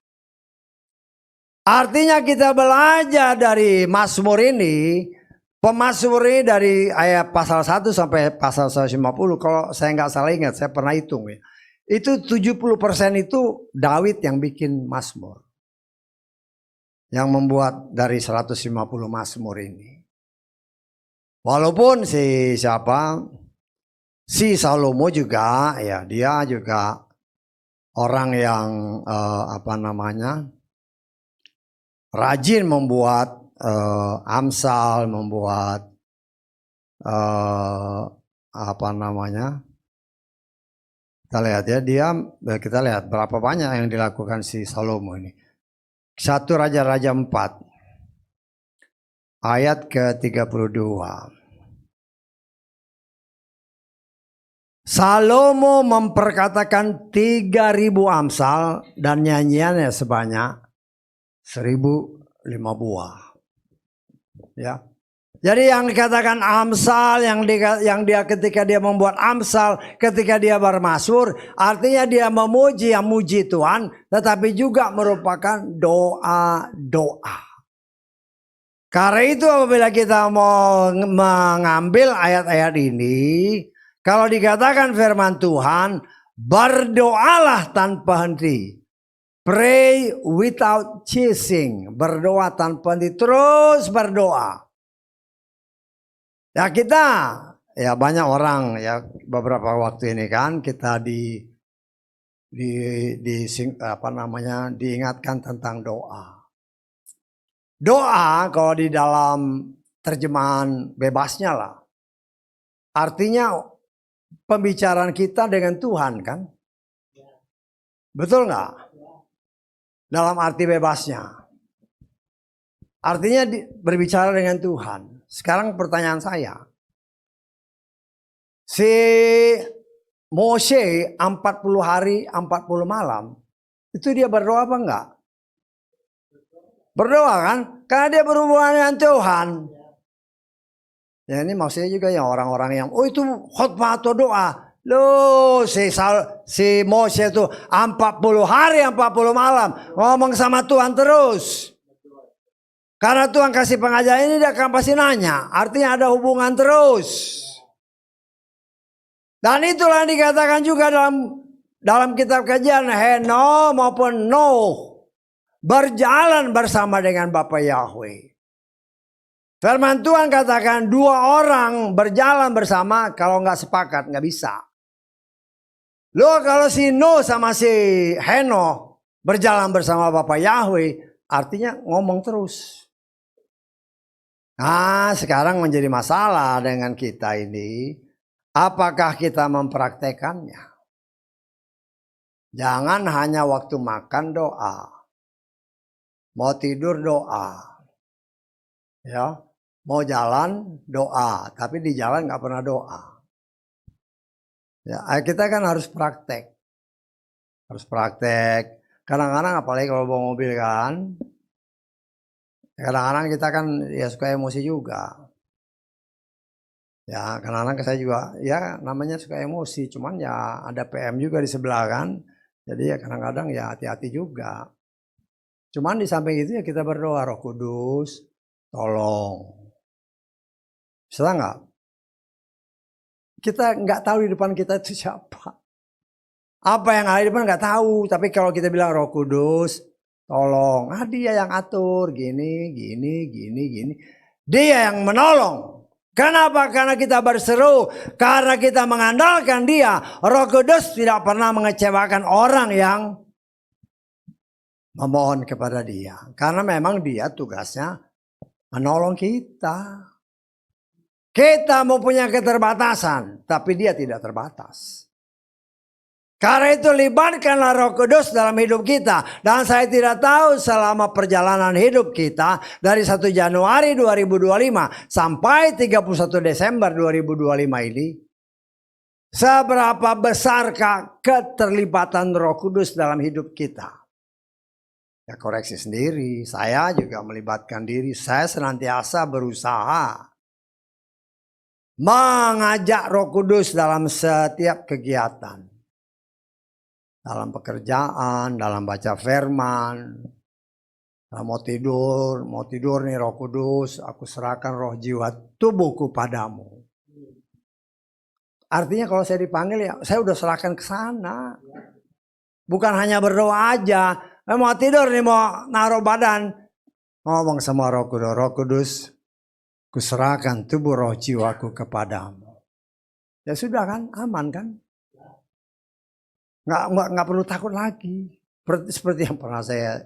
Artinya kita belajar dari mazmur ini, pemazmur ini dari ayat pasal 1 sampai pasal 150. Kalau saya nggak salah ingat, saya pernah hitung ya. Itu 70% itu David yang bikin mazmur. Yang membuat dari 150 mazmur ini. Walaupun si Salomo juga ya, dia juga orang yang rajin membuat Amsal, membuat eh, apa namanya? Kita lihat ya, kita lihat berapa banyak yang dilakukan si Salomo ini. 1 Raja-Raja 4 ayat ke-32. Salomo memperkatakan 3.000 amsal dan nyanyiannya sebanyak 1.005 buah. Ya. Jadi yang dikatakan amsal, yang dia ketika dia membuat amsal, ketika dia bermazmur, artinya dia memuji, yang muji Tuhan, tetapi juga merupakan doa-doa. Karena itu apabila kita mau mengambil ayat-ayat ini, kalau dikatakan firman Tuhan, berdoalah tanpa henti. Pray without ceasing. Berdoa tanpa henti, terus berdoa. Ya kita, ya banyak orang ya beberapa waktu ini kan kita diingatkan tentang doa. Doa kalau di dalam terjemahan bebasnya lah, artinya pembicaraan kita dengan Tuhan kan, betul nggak? Dalam arti bebasnya, artinya berbicara dengan Tuhan. Sekarang pertanyaan saya, si Mose 40 hari 40 malam, itu dia berdoa apa enggak? Berdoa kan? Karena dia berhubungan dengan Tuhan. Ya ini maksudnya juga yang orang-orang yang, oh itu khotbah atau doa. Loh si Mose itu 40 hari 40 malam ngomong sama Tuhan terus. Karena Tuhan kasih pengajaran ini dia akan pasti nanya. Artinya ada hubungan terus. Dan itulah yang dikatakan juga dalam kitab kajian Heno maupun Noh. Berjalan bersama dengan Bapa Yahweh. Firman Tuhan katakan 2 orang berjalan bersama, kalau nggak sepakat nggak bisa. Loh kalau si Noh sama si Heno berjalan bersama Bapa Yahweh, artinya ngomong terus. Nah, sekarang menjadi masalah dengan kita ini, apakah kita mempraktekannya? Jangan hanya waktu makan doa, mau tidur doa, ya, mau jalan doa, tapi di jalan nggak pernah doa. Ya, kita kan harus praktek, Kadang-kadang apalagi kalau bawa mobil kan. Kadang-kadang kita kan ya suka emosi juga. Ya kadang-kadang saya juga ya namanya suka emosi. Cuman ya ada PM juga di sebelah kan. Jadi ya kadang-kadang ya hati-hati juga. Cuman di samping itu ya kita berdoa, Roh Kudus tolong. Bisa nggak? Kita nggak tahu di depan kita itu siapa. Apa yang ada di depan nggak tahu. Tapi kalau kita bilang Roh Kudus tolong, dia yang atur, gini. Dia yang menolong. Kenapa? Karena kita berseru, karena kita mengandalkan dia. Roh Kudus tidak pernah mengecewakan orang yang memohon kepada dia. Karena memang dia tugasnya menolong kita. Kita mempunyai keterbatasan, tapi dia tidak terbatas. Karena itu libatkanlah Roh Kudus dalam hidup kita. Dan saya tidak tahu selama perjalanan hidup kita dari 1 Januari 2025 sampai 31 Desember 2025 ini. Seberapa besarkah keterlibatan Roh Kudus dalam hidup kita? Ya koreksi sendiri, saya juga melibatkan diri. Saya senantiasa berusaha mengajak Roh Kudus dalam setiap kegiatan. Dalam pekerjaan, dalam baca firman, mau tidur nih Roh Kudus, aku serahkan roh jiwa tubuhku padamu. Artinya kalau saya dipanggil ya saya udah serahkan ke sana. Bukan hanya berdoa aja, mau tidur nih mau naruh badan, ngomong sama Roh Kudus, kuserahkan tubuh roh jiwaku kepadamu. Ya sudah kan, aman kan? Nggak perlu takut lagi. Seperti yang pernah saya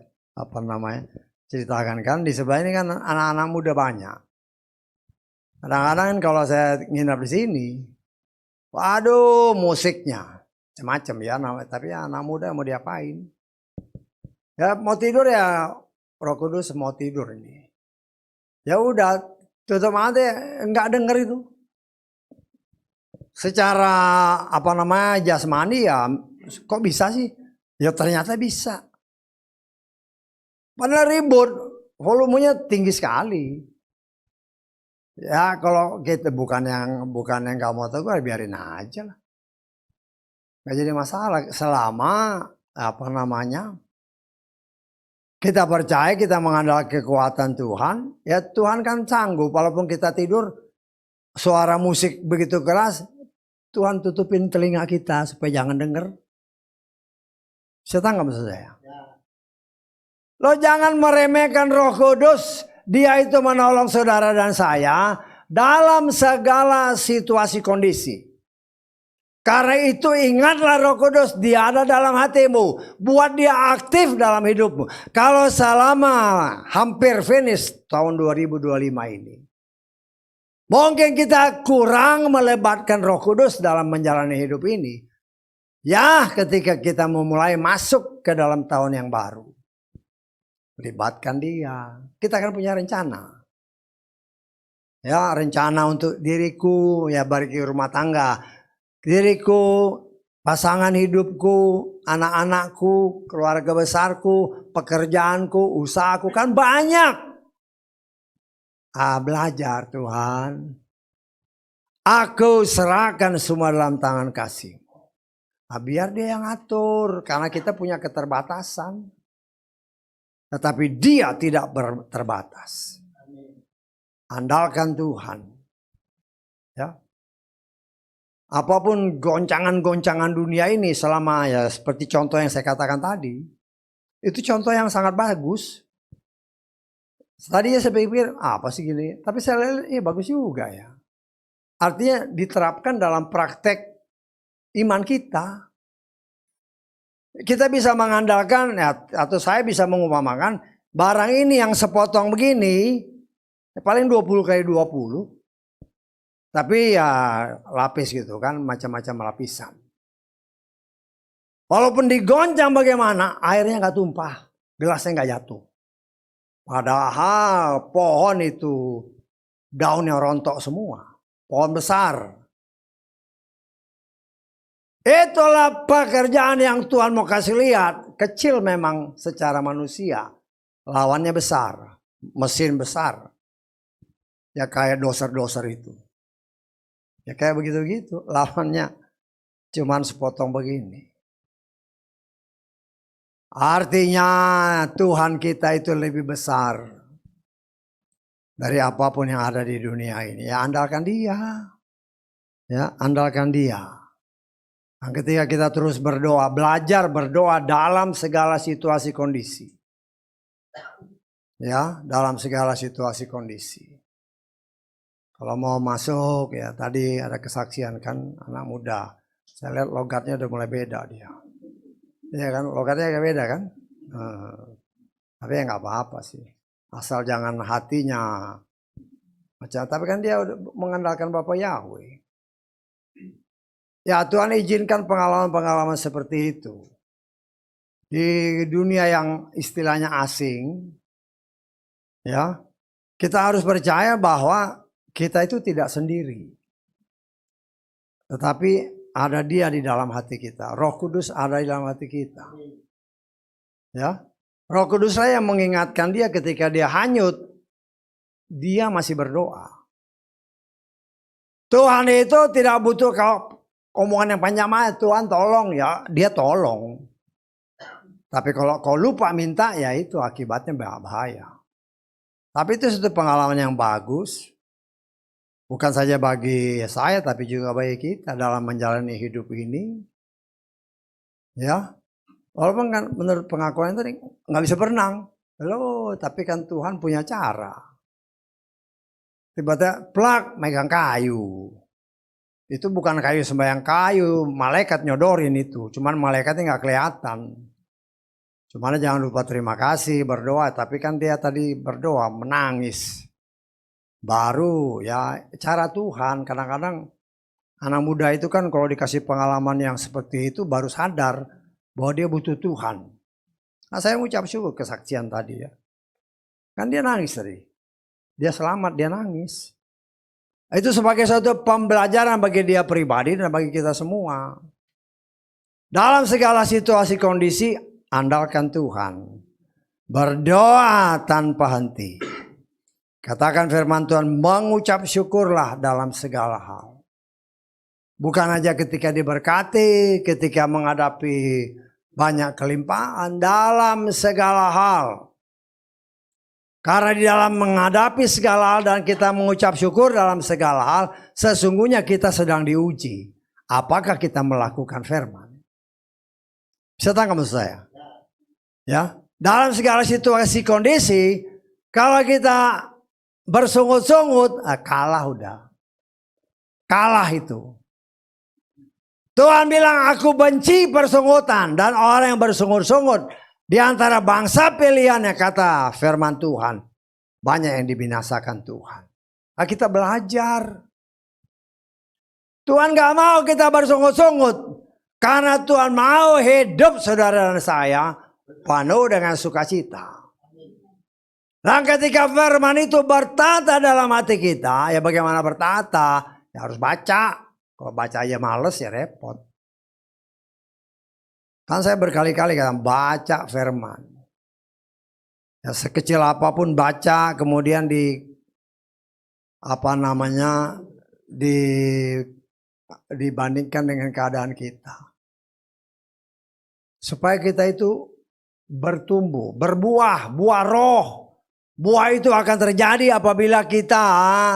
ceritakan kan, di sebelah ini kan anak-anak muda banyak. Kadang-kadang kan kalau saya nginap di sini, waduh musiknya macam-macam ya, tapi ya anak muda mau diapain? Ya mau tidur ya Roh Kudus mau tidur ini. Ya udah tutup mata nggak denger itu. Secara apa namanya jasmani ya kok bisa sih? Ya ternyata bisa. Padahal ribut, volumenya tinggi sekali. Ya kalau kita bukan yang nggak mau tahu, biarin aja lah. Nggak jadi masalah selama apa namanya kita percaya, kita mengandalkan kekuatan Tuhan. Ya Tuhan kan sanggup. Walaupun kita tidur, suara musik begitu keras, Tuhan tutupin telinga kita supaya jangan dengar. Saya tangkap maksud saya. Lo jangan meremehkan Roh Kudus. Dia itu menolong saudara dan saya dalam segala situasi kondisi. Karena itu ingatlah Roh Kudus, dia ada dalam hatimu. Buat dia aktif dalam hidupmu. Kalau selama hampir finish tahun 2025 ini. Mungkin kita kurang melebatkan Roh Kudus dalam menjalani hidup ini. Ya ketika kita memulai masuk ke dalam tahun yang baru. Libatkan dia. Kita kan punya rencana. Ya rencana untuk diriku, ya bagi rumah tangga. Diriku, pasangan hidupku, anak-anakku, keluarga besarku, pekerjaanku, usahaku kan banyak. Belajar Tuhan. Aku serahkan semua dalam tangan kasih-Mu. Biar dia yang ngatur. Karena kita punya keterbatasan. Tetapi dia tidak terbatas. Andalkan Tuhan. Ya. Apapun goncangan-goncangan dunia ini selama ya seperti contoh yang saya katakan tadi. Itu contoh yang sangat bagus. Tadinya saya pikir apa sih gini. Tapi saya lihat bagus juga ya. Artinya diterapkan dalam praktek iman kita. Kita bisa mengandalkan atau saya bisa mengumpamakan barang ini yang sepotong begini paling 20 kali 20. Tapi ya lapis gitu kan, macam-macam lapisan. Walaupun digoncang bagaimana, airnya nggak tumpah, gelasnya nggak jatuh. Padahal pohon itu daunnya rontok semua, pohon besar. Itulah pekerjaan yang Tuhan mau kasih lihat. Kecil memang secara manusia. Lawannya besar. Mesin besar. Ya kayak doser-doser itu. Ya kayak begitu-gitu. Lawannya cuman sepotong begini. Artinya Tuhan kita itu lebih besar. Dari apapun yang ada di dunia ini. Ya andalkan dia. Ya andalkan dia. Dan ketika kita terus berdoa, belajar berdoa dalam segala situasi kondisi. Ya, dalam segala situasi kondisi. Kalau mau masuk ya tadi ada kesaksian kan anak muda. Saya lihat logatnya udah mulai beda dia. Iya kan, logatnya agak beda kan. Tapi ya nggak apa-apa sih. Asal jangan hatinya. Tapi kan dia udah mengandalkan Bapak Yahweh. Ya Tuhan izinkan pengalaman-pengalaman seperti itu. Di dunia yang istilahnya asing. Ya, kita harus percaya bahwa kita itu tidak sendiri. Tetapi ada dia di dalam hati kita. Roh Kudus ada di dalam hati kita. Ya, Roh Kudus saya yang mengingatkan dia ketika dia hanyut. Dia masih berdoa. Tuhan itu tidak butuh omongan yang panjang, Tuhan tolong ya, dia tolong. Tapi kalau kau lupa minta ya itu akibatnya bahaya. Tapi itu satu pengalaman yang bagus. Bukan saja bagi saya tapi juga bagi kita dalam menjalani hidup ini. Ya. Walaupun kan menurut pengakuan tadi nggak bisa berenang. Loh, tapi kan Tuhan punya cara. Tiba-tiba plak megang kayu. Itu bukan kayu sembayang kayu, malaikat nyodorin itu. Cuman malaikatnya nggak kelihatan. Cuman jangan lupa terima kasih, berdoa. Tapi kan dia tadi berdoa, menangis. baru ya cara Tuhan. Kadang-kadang anak muda itu kan kalau dikasih pengalaman yang seperti itu baru sadar bahwa dia butuh Tuhan. Nah, saya mengucap syukur kesaksian tadi ya. Kan dia nangis tadi. Dia selamat, dia nangis. Itu sebagai suatu pembelajaran bagi dia pribadi dan bagi kita semua. Dalam segala situasi kondisi, andalkan Tuhan. Berdoa tanpa henti. Katakan firman Tuhan, mengucap syukurlah dalam segala hal. Bukan aja ketika diberkati, ketika menghadapi banyak kelimpahan, dalam segala hal. Karena di dalam menghadapi segala hal dan kita mengucap syukur dalam segala hal, sesungguhnya kita sedang diuji. Apakah kita melakukan firman? Bisa tangkap maksud saya? Ya, dalam segala situasi kondisi, kalau kita bersungut-sungut, kalah udah. Kalah itu. Tuhan bilang, aku benci persungutan dan orang yang bersungut-sungut. Di antara bangsa pilihannya, kata firman Tuhan, banyak yang dibinasakan Tuhan. Nah, kita belajar. Tuhan gak mau kita bersungut-sungut. Karena Tuhan mau hidup saudara dan saya penuh dengan sukacita. Dan ketika firman itu bertata dalam hati kita, ya bagaimana bertata? Ya harus baca. Kalau baca aja males ya repot. Kan saya berkali-kali katakan baca firman. Ya sekecil apapun baca, kemudian dibandingkan dengan keadaan kita. Supaya kita itu bertumbuh, berbuah, buah roh. Buah itu akan terjadi apabila kita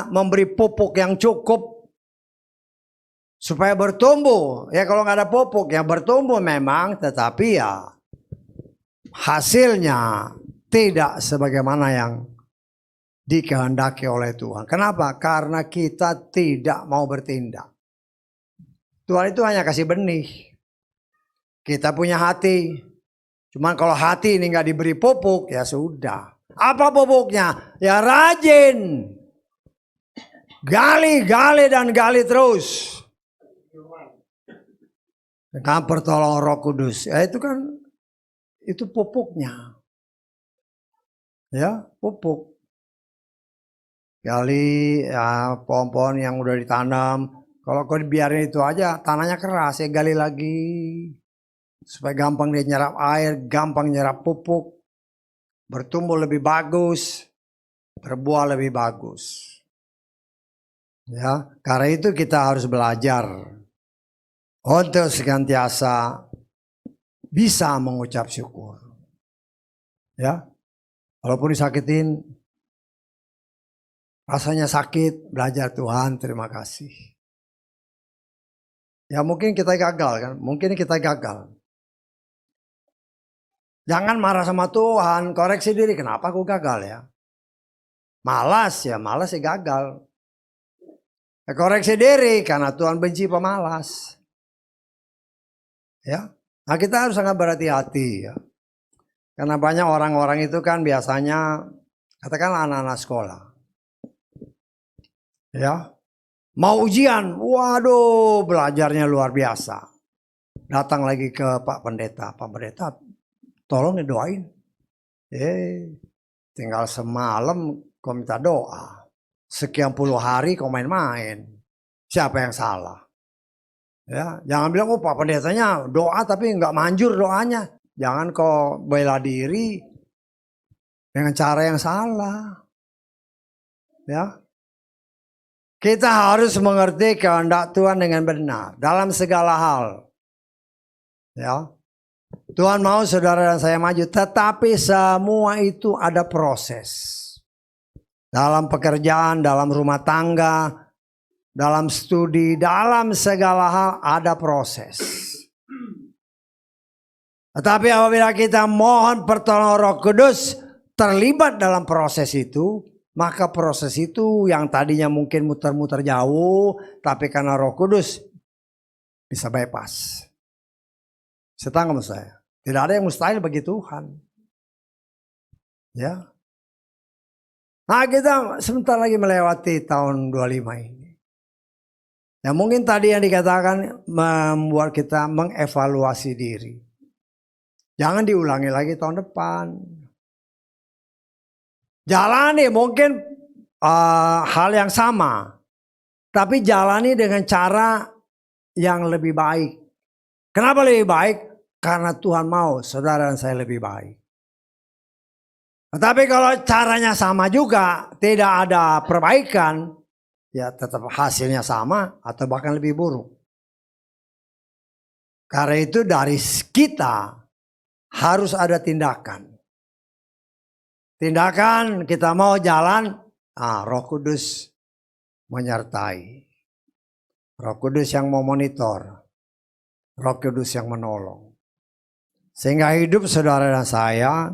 memberi pupuk yang cukup. Supaya bertumbuh, ya kalau nggak ada pupuk ya bertumbuh memang, tetapi ya hasilnya tidak sebagaimana yang dikehendaki oleh Tuhan. Kenapa? Karena kita tidak mau bertindak. Tuhan itu hanya kasih benih. Kita punya hati. Cuman kalau hati ini nggak diberi pupuk ya sudah. Apa pupuknya? Ya rajin. Gali, gali dan gali terus. Dengan pertolongan Roh Kudus. Ya itu kan itu pupuknya. Ya, pupuk. Gali ya pohon-pohon yang udah ditanam. Kalau kau dibiarin itu aja tanahnya keras ya gali lagi. Supaya gampang dia nyerap air, gampang nyerap pupuk. Bertumbuh lebih bagus, berbuah lebih bagus. Ya, karena itu kita harus belajar untuk senantiasa bisa mengucap syukur. Ya, walaupun disakitin, rasanya sakit, belajar Tuhan, terima kasih. Ya mungkin kita gagal kan, mungkin kita gagal. Jangan marah sama Tuhan, koreksi diri, kenapa aku gagal ya? Malas ya gagal. Ya, koreksi diri, karena Tuhan benci pemalas. Ya, nah kita harus sangat berhati-hati ya. Karena banyak orang-orang itu kan biasanya, katakanlah anak-anak sekolah. Ya, mau ujian, waduh belajarnya luar biasa. Datang lagi ke Pak Pendeta tolong didoain. Tinggal semalam kau minta doa. Sekian puluh hari kau main-main. Siapa yang salah? Ya, jangan bilang Pak Pendetanya doa tapi nggak manjur doanya. Jangan kau bela diri dengan cara yang salah. Ya. Kita harus mengerti kehendak Tuhan dengan benar dalam segala hal. Ya. Tuhan mau saudara dan saya maju, tetapi semua itu ada proses. Dalam pekerjaan, dalam rumah tangga, dalam studi, dalam segala hal ada proses. Tetapi apabila kita mohon pertolongan Roh Kudus terlibat dalam proses itu, maka proses itu yang tadinya mungkin muter-muter jauh, tapi karena Roh Kudus bisa bypass. Setanggung saya. Tidak ada yang mustahil bagi Tuhan. Ya. Nah kita sebentar lagi melewati tahun 25 ini. Ya mungkin tadi yang dikatakan membuat kita mengevaluasi diri. Jangan diulangi lagi tahun depan. Jalani mungkin hal yang sama. Tapi jalani dengan cara yang lebih baik. Kenapa lebih baik? Karena Tuhan mau saudara dan saya lebih baik. Tetapi kalau caranya sama juga, tidak ada perbaikan, ya tetap hasilnya sama atau bahkan lebih buruk. Karena itu dari kita harus ada tindakan. Tindakan kita mau jalan, Roh Kudus menyertai. Roh Kudus yang memonitor. Roh Kudus yang menolong. Sehingga hidup saudara dan saya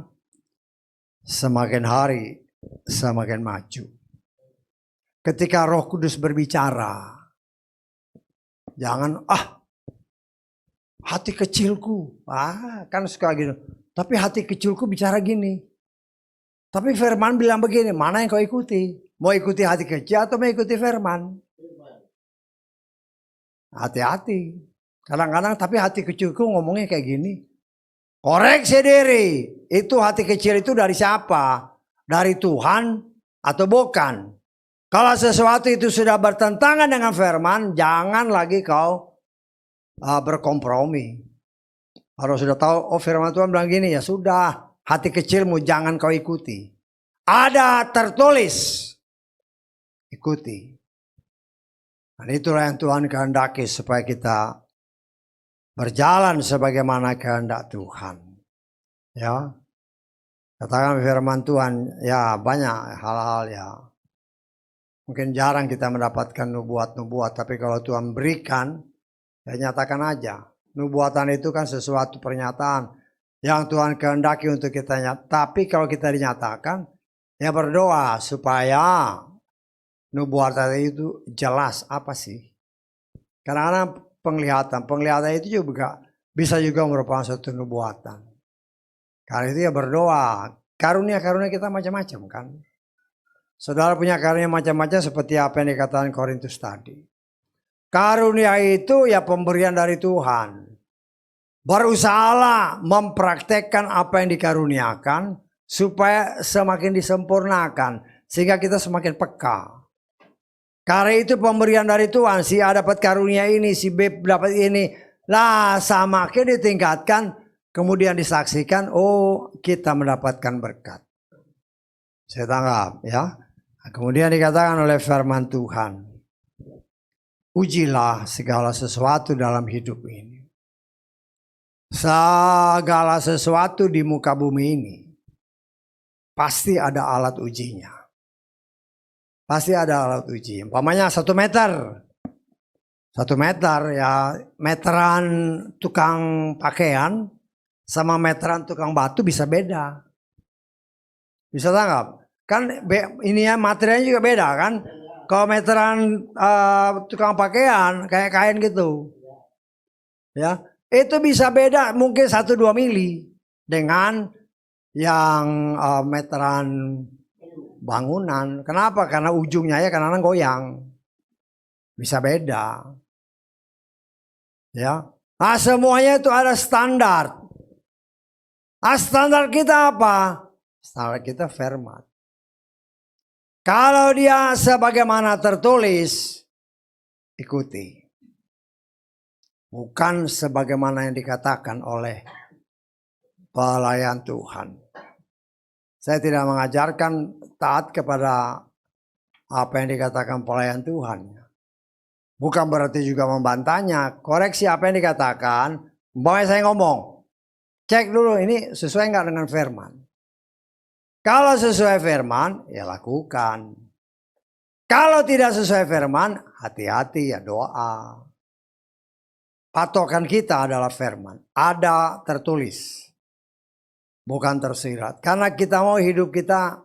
semakin hari semakin maju. Ketika Roh Kudus berbicara, jangan hati kecilku, kan suka gitu. Tapi hati kecilku bicara gini. Tapi firman bilang begini, mana yang kau ikuti? Mau ikuti hati kecil atau mau ikuti firman? Hati-hati. Kadang-kadang tapi hati kecilku ngomongnya kayak gini. Koreksi diri. Itu hati kecil itu dari siapa? Dari Tuhan atau bukan? Kalau sesuatu itu sudah bertentangan dengan firman, jangan lagi kau berkompromi. Kalau sudah tahu, firman Tuhan bilang gini, ya sudah. Hati kecilmu jangan kau ikuti. Ada tertulis. Ikuti. Dan itulah yang Tuhan kehendaki supaya kita berjalan sebagaimana kehendak Tuhan. Ya. Katakan firman Tuhan, ya banyak hal-hal ya. Mungkin jarang kita mendapatkan nubuat-nubuat, tapi kalau Tuhan berikan, ya nyatakan aja. Nubuatan itu kan sesuatu pernyataan yang Tuhan kehendaki untuk kita nyatakan. Tapi kalau kita dinyatakan, ya berdoa supaya nubuatan itu jelas apa sih. Karena penglihatan itu juga bisa juga merupakan suatu nubuatan. Karena itu ya berdoa, karunia-karunia kita macam-macam kan. Saudara punya karunia macam-macam seperti apa yang dikatakan Korintus tadi. Karunia itu ya pemberian dari Tuhan. Berusahalah mempraktekkan apa yang dikaruniakan supaya semakin disempurnakan. Sehingga kita semakin peka. Karena itu pemberian dari Tuhan. Si A dapat karunia ini, si B dapat ini. Lah semakin ditingkatkan, kemudian disaksikan, oh kita mendapatkan berkat. Saya tanggap ya. Kemudian dikatakan oleh firman Tuhan. Ujilah segala sesuatu dalam hidup ini. Segala sesuatu di muka bumi ini. Pasti ada alat ujinya. Pasti ada alat uji. Umpamanya 1 meter. 1 meter ya meteran tukang pakaian sama meteran tukang batu bisa beda. Bisa tanggap? Kan ini ya materialnya juga beda kan. Kalau meteran tukang pakaian kayak kain gitu. Ya, itu bisa beda mungkin 1-2 mili dengan yang meteran bangunan. Kenapa? Karena ujungnya ya kadang-kadang goyang. Bisa beda. Ya. Nah, semuanya itu ada standar. Standar kita apa? Standar kita firman. Kalau dia sebagaimana tertulis, ikuti. Bukan sebagaimana yang dikatakan oleh pelayan Tuhan. Saya tidak mengajarkan taat kepada apa yang dikatakan pelayan Tuhan. Bukan berarti juga membantahnya. Koreksi apa yang dikatakan. Umpamanya saya ngomong. Cek dulu ini sesuai nggak dengan firman. Kalau sesuai firman, ya lakukan. Kalau tidak sesuai firman, hati-hati ya doa. Patokan kita adalah firman. Ada tertulis. Bukan tersirat. Karena kita mau hidup kita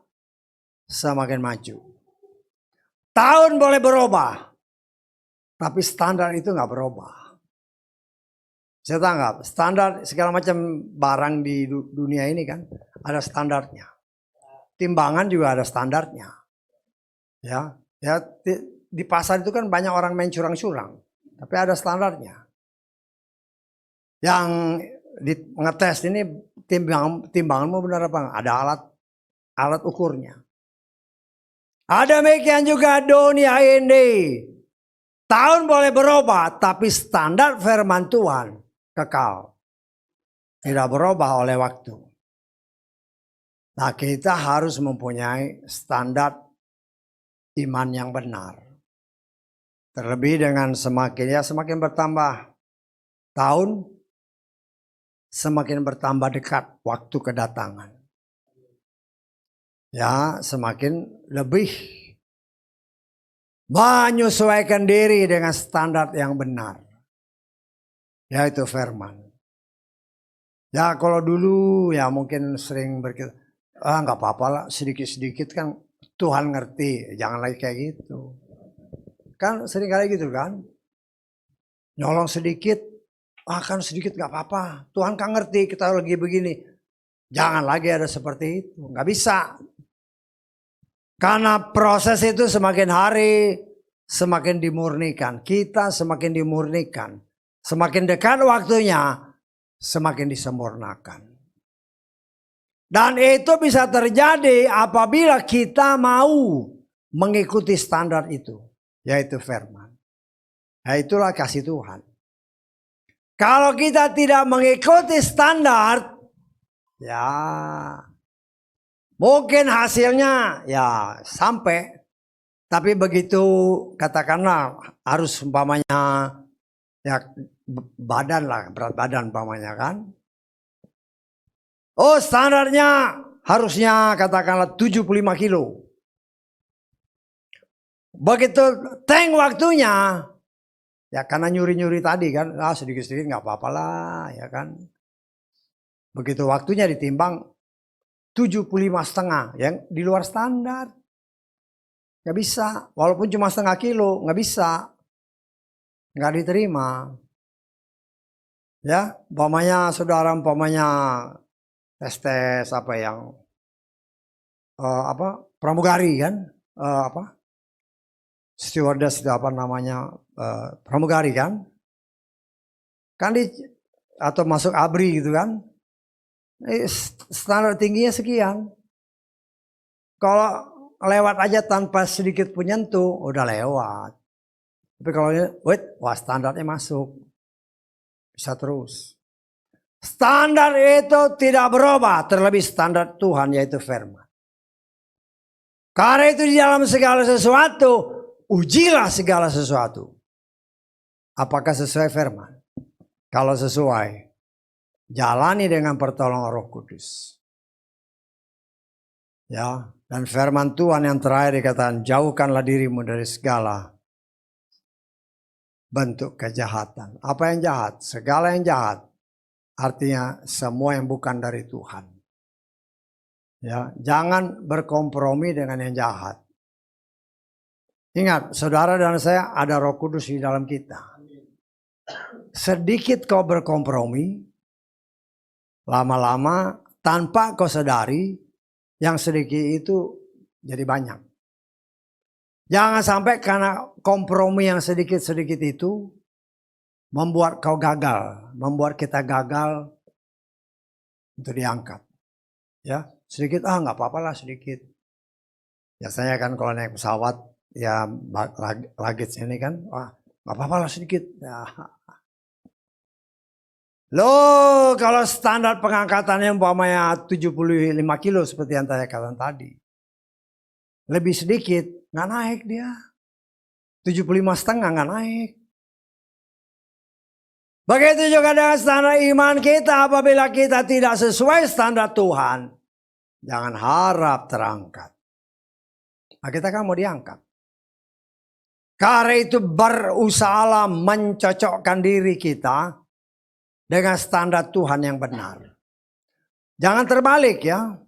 semakin maju. Tahun boleh berubah. Tapi standar itu nggak berubah. Saya tanggap. Standar segala macam barang di dunia ini kan ada standarnya. Timbangan juga ada standarnya. Ya, ya di pasar itu kan banyak orang main curang-curang, tapi ada standarnya. Yang ngetes ini timbanganmu benar apa enggak? Ada alat ukurnya. Ada demikian juga dunia ini. Tahun boleh berubah, tapi standar firman Tuhan kekal. Tidak berubah oleh waktu. Nah, kita harus mempunyai standar iman yang benar. Terlebih dengan semakin bertambah tahun, semakin bertambah dekat waktu kedatangan. Ya, semakin lebih menyesuaikan diri dengan standar yang benar. Yaitu firman. Ya kalau dulu ya mungkin sering berkata, nggak apa-apa lah, sedikit-sedikit kan Tuhan ngerti, jangan lagi kayak gitu. Kan sering kali gitu kan, nyolong sedikit, kan sedikit nggak apa-apa, Tuhan kan ngerti kita lagi begini. Jangan lagi ada seperti itu, nggak bisa. Karena proses itu semakin hari semakin dimurnikan, kita semakin dimurnikan, semakin dekat waktunya semakin disempurnakan. Dan itu bisa terjadi apabila kita mau mengikuti standar itu, yaitu firman. Nah, itulah kasih Tuhan. Kalau kita tidak mengikuti standar, ya mungkin hasilnya ya sampai. Tapi begitu katakanlah harus umpamanya ya badan lah, berat badan umpamanya kan. Oh standarnya harusnya katakanlah 75 kilo. Begitu tank waktunya, ya karena nyuri-nyuri tadi kan, sedikit-sedikit nggak apa-apa lah ya kan. Begitu waktunya ditimbang 75,5 yang di luar standar. Nggak bisa, walaupun cuma setengah kilo, nggak bisa. Nggak diterima. Ya, umpamanya saudara tes apa yang pramugari kan, stewardess itu apa namanya, pramugari kan atau masuk ABRI gitu kan, standar tingginya sekian. Kalau lewat aja tanpa sedikit penyentuh udah lewat. Tapi kalau ini, wah standarnya masuk, bisa terus. Standar itu tidak berubah, terlebih standar Tuhan yaitu firman. Karena itu di dalam segala sesuatu, ujilah segala sesuatu. Apakah sesuai firman? Kalau sesuai, jalani dengan pertolongan Roh Kudus. Ya, dan firman Tuhan yang terakhir dikatakan, jauhkanlah dirimu dari segala bentuk kejahatan. Apa yang jahat? Segala yang jahat. Artinya semua yang bukan dari Tuhan. Ya, jangan berkompromi dengan yang jahat. Ingat, saudara dan saya ada Roh Kudus di dalam kita. Sedikit kau berkompromi, lama-lama tanpa kau sadari, yang sedikit itu jadi banyak. Jangan sampai karena kompromi yang sedikit-sedikit itu membuat kau gagal, membuat kita gagal untuk diangkat. Ya, sedikit nggak apa-apa lah sedikit. Biasanya kan kalau naik pesawat ya luggage ini kan, nggak apa-apa lah sedikit. Ya. Loh, kalau standar pengangkatannya umpamanya 75 kilo seperti yang saya katakan tadi. Lebih sedikit, nggak naik dia. 75,5 nggak naik. Begitu juga dengan standar iman kita, apabila kita tidak sesuai standar Tuhan, jangan harap terangkat. Nah, kita kan mau diangkat. Karena itu berusahalah mencocokkan diri kita dengan standar Tuhan yang benar. Jangan terbalik ya.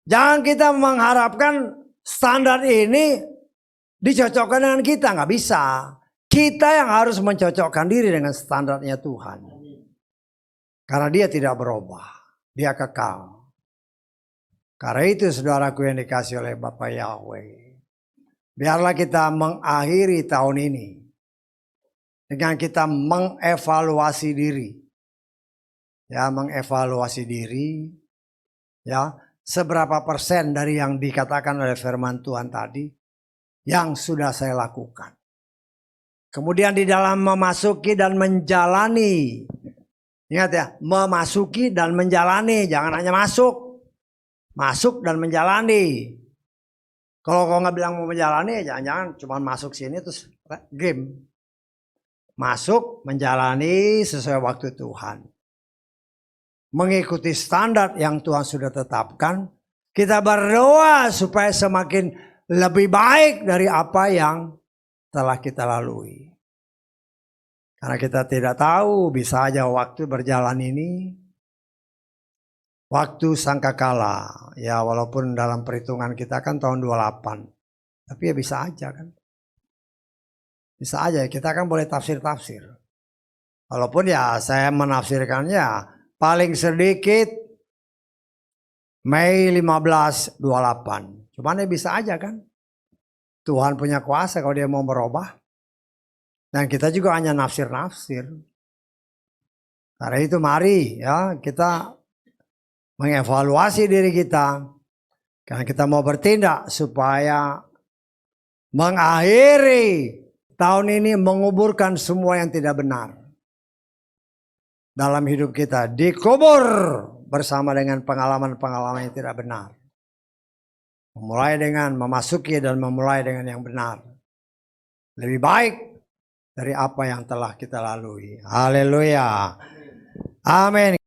Jangan kita mengharapkan standar ini dicocokkan dengan kita, nggak bisa. Kita yang harus mencocokkan diri dengan standarnya Tuhan. Karena dia tidak berubah. Dia kekal. Karena itu saudaraku yang dikasih oleh Bapak Yahweh. Biarlah kita mengakhiri tahun ini dengan kita mengevaluasi diri. Ya, mengevaluasi diri. Ya, seberapa persen dari yang dikatakan oleh firman Tuhan tadi yang sudah saya lakukan. Kemudian di dalam memasuki dan menjalani. Ingat ya, memasuki dan menjalani, jangan hanya masuk. Masuk dan menjalani. Kalau kau nggak bilang mau menjalani, jangan-jangan cuma masuk sini terus game. Masuk, menjalani sesuai waktu Tuhan. Mengikuti standar yang Tuhan sudah tetapkan. Kita berdoa supaya semakin lebih baik dari apa yang telah kita lalui. Karena kita tidak tahu, bisa aja waktu berjalan ini. Waktu sangkakala, ya walaupun dalam perhitungan kita kan tahun 28. Tapi ya bisa aja kan. Bisa aja, kita kan boleh tafsir-tafsir. Walaupun ya saya menafsirkannya paling sedikit Mei 1528. Cuman ya bisa aja kan. Tuhan punya kuasa kalau dia mau merubah. Dan kita juga hanya nafsir-nafsir. Karena itu mari ya kita mengevaluasi diri kita. Karena kita mau bertindak supaya mengakhiri tahun ini menguburkan semua yang tidak benar. Dalam hidup kita dikubur bersama dengan pengalaman-pengalaman yang tidak benar. Memulai dengan memasuki dan memulai dengan yang benar. Lebih baik dari apa yang telah kita lalui. Haleluya. Amin.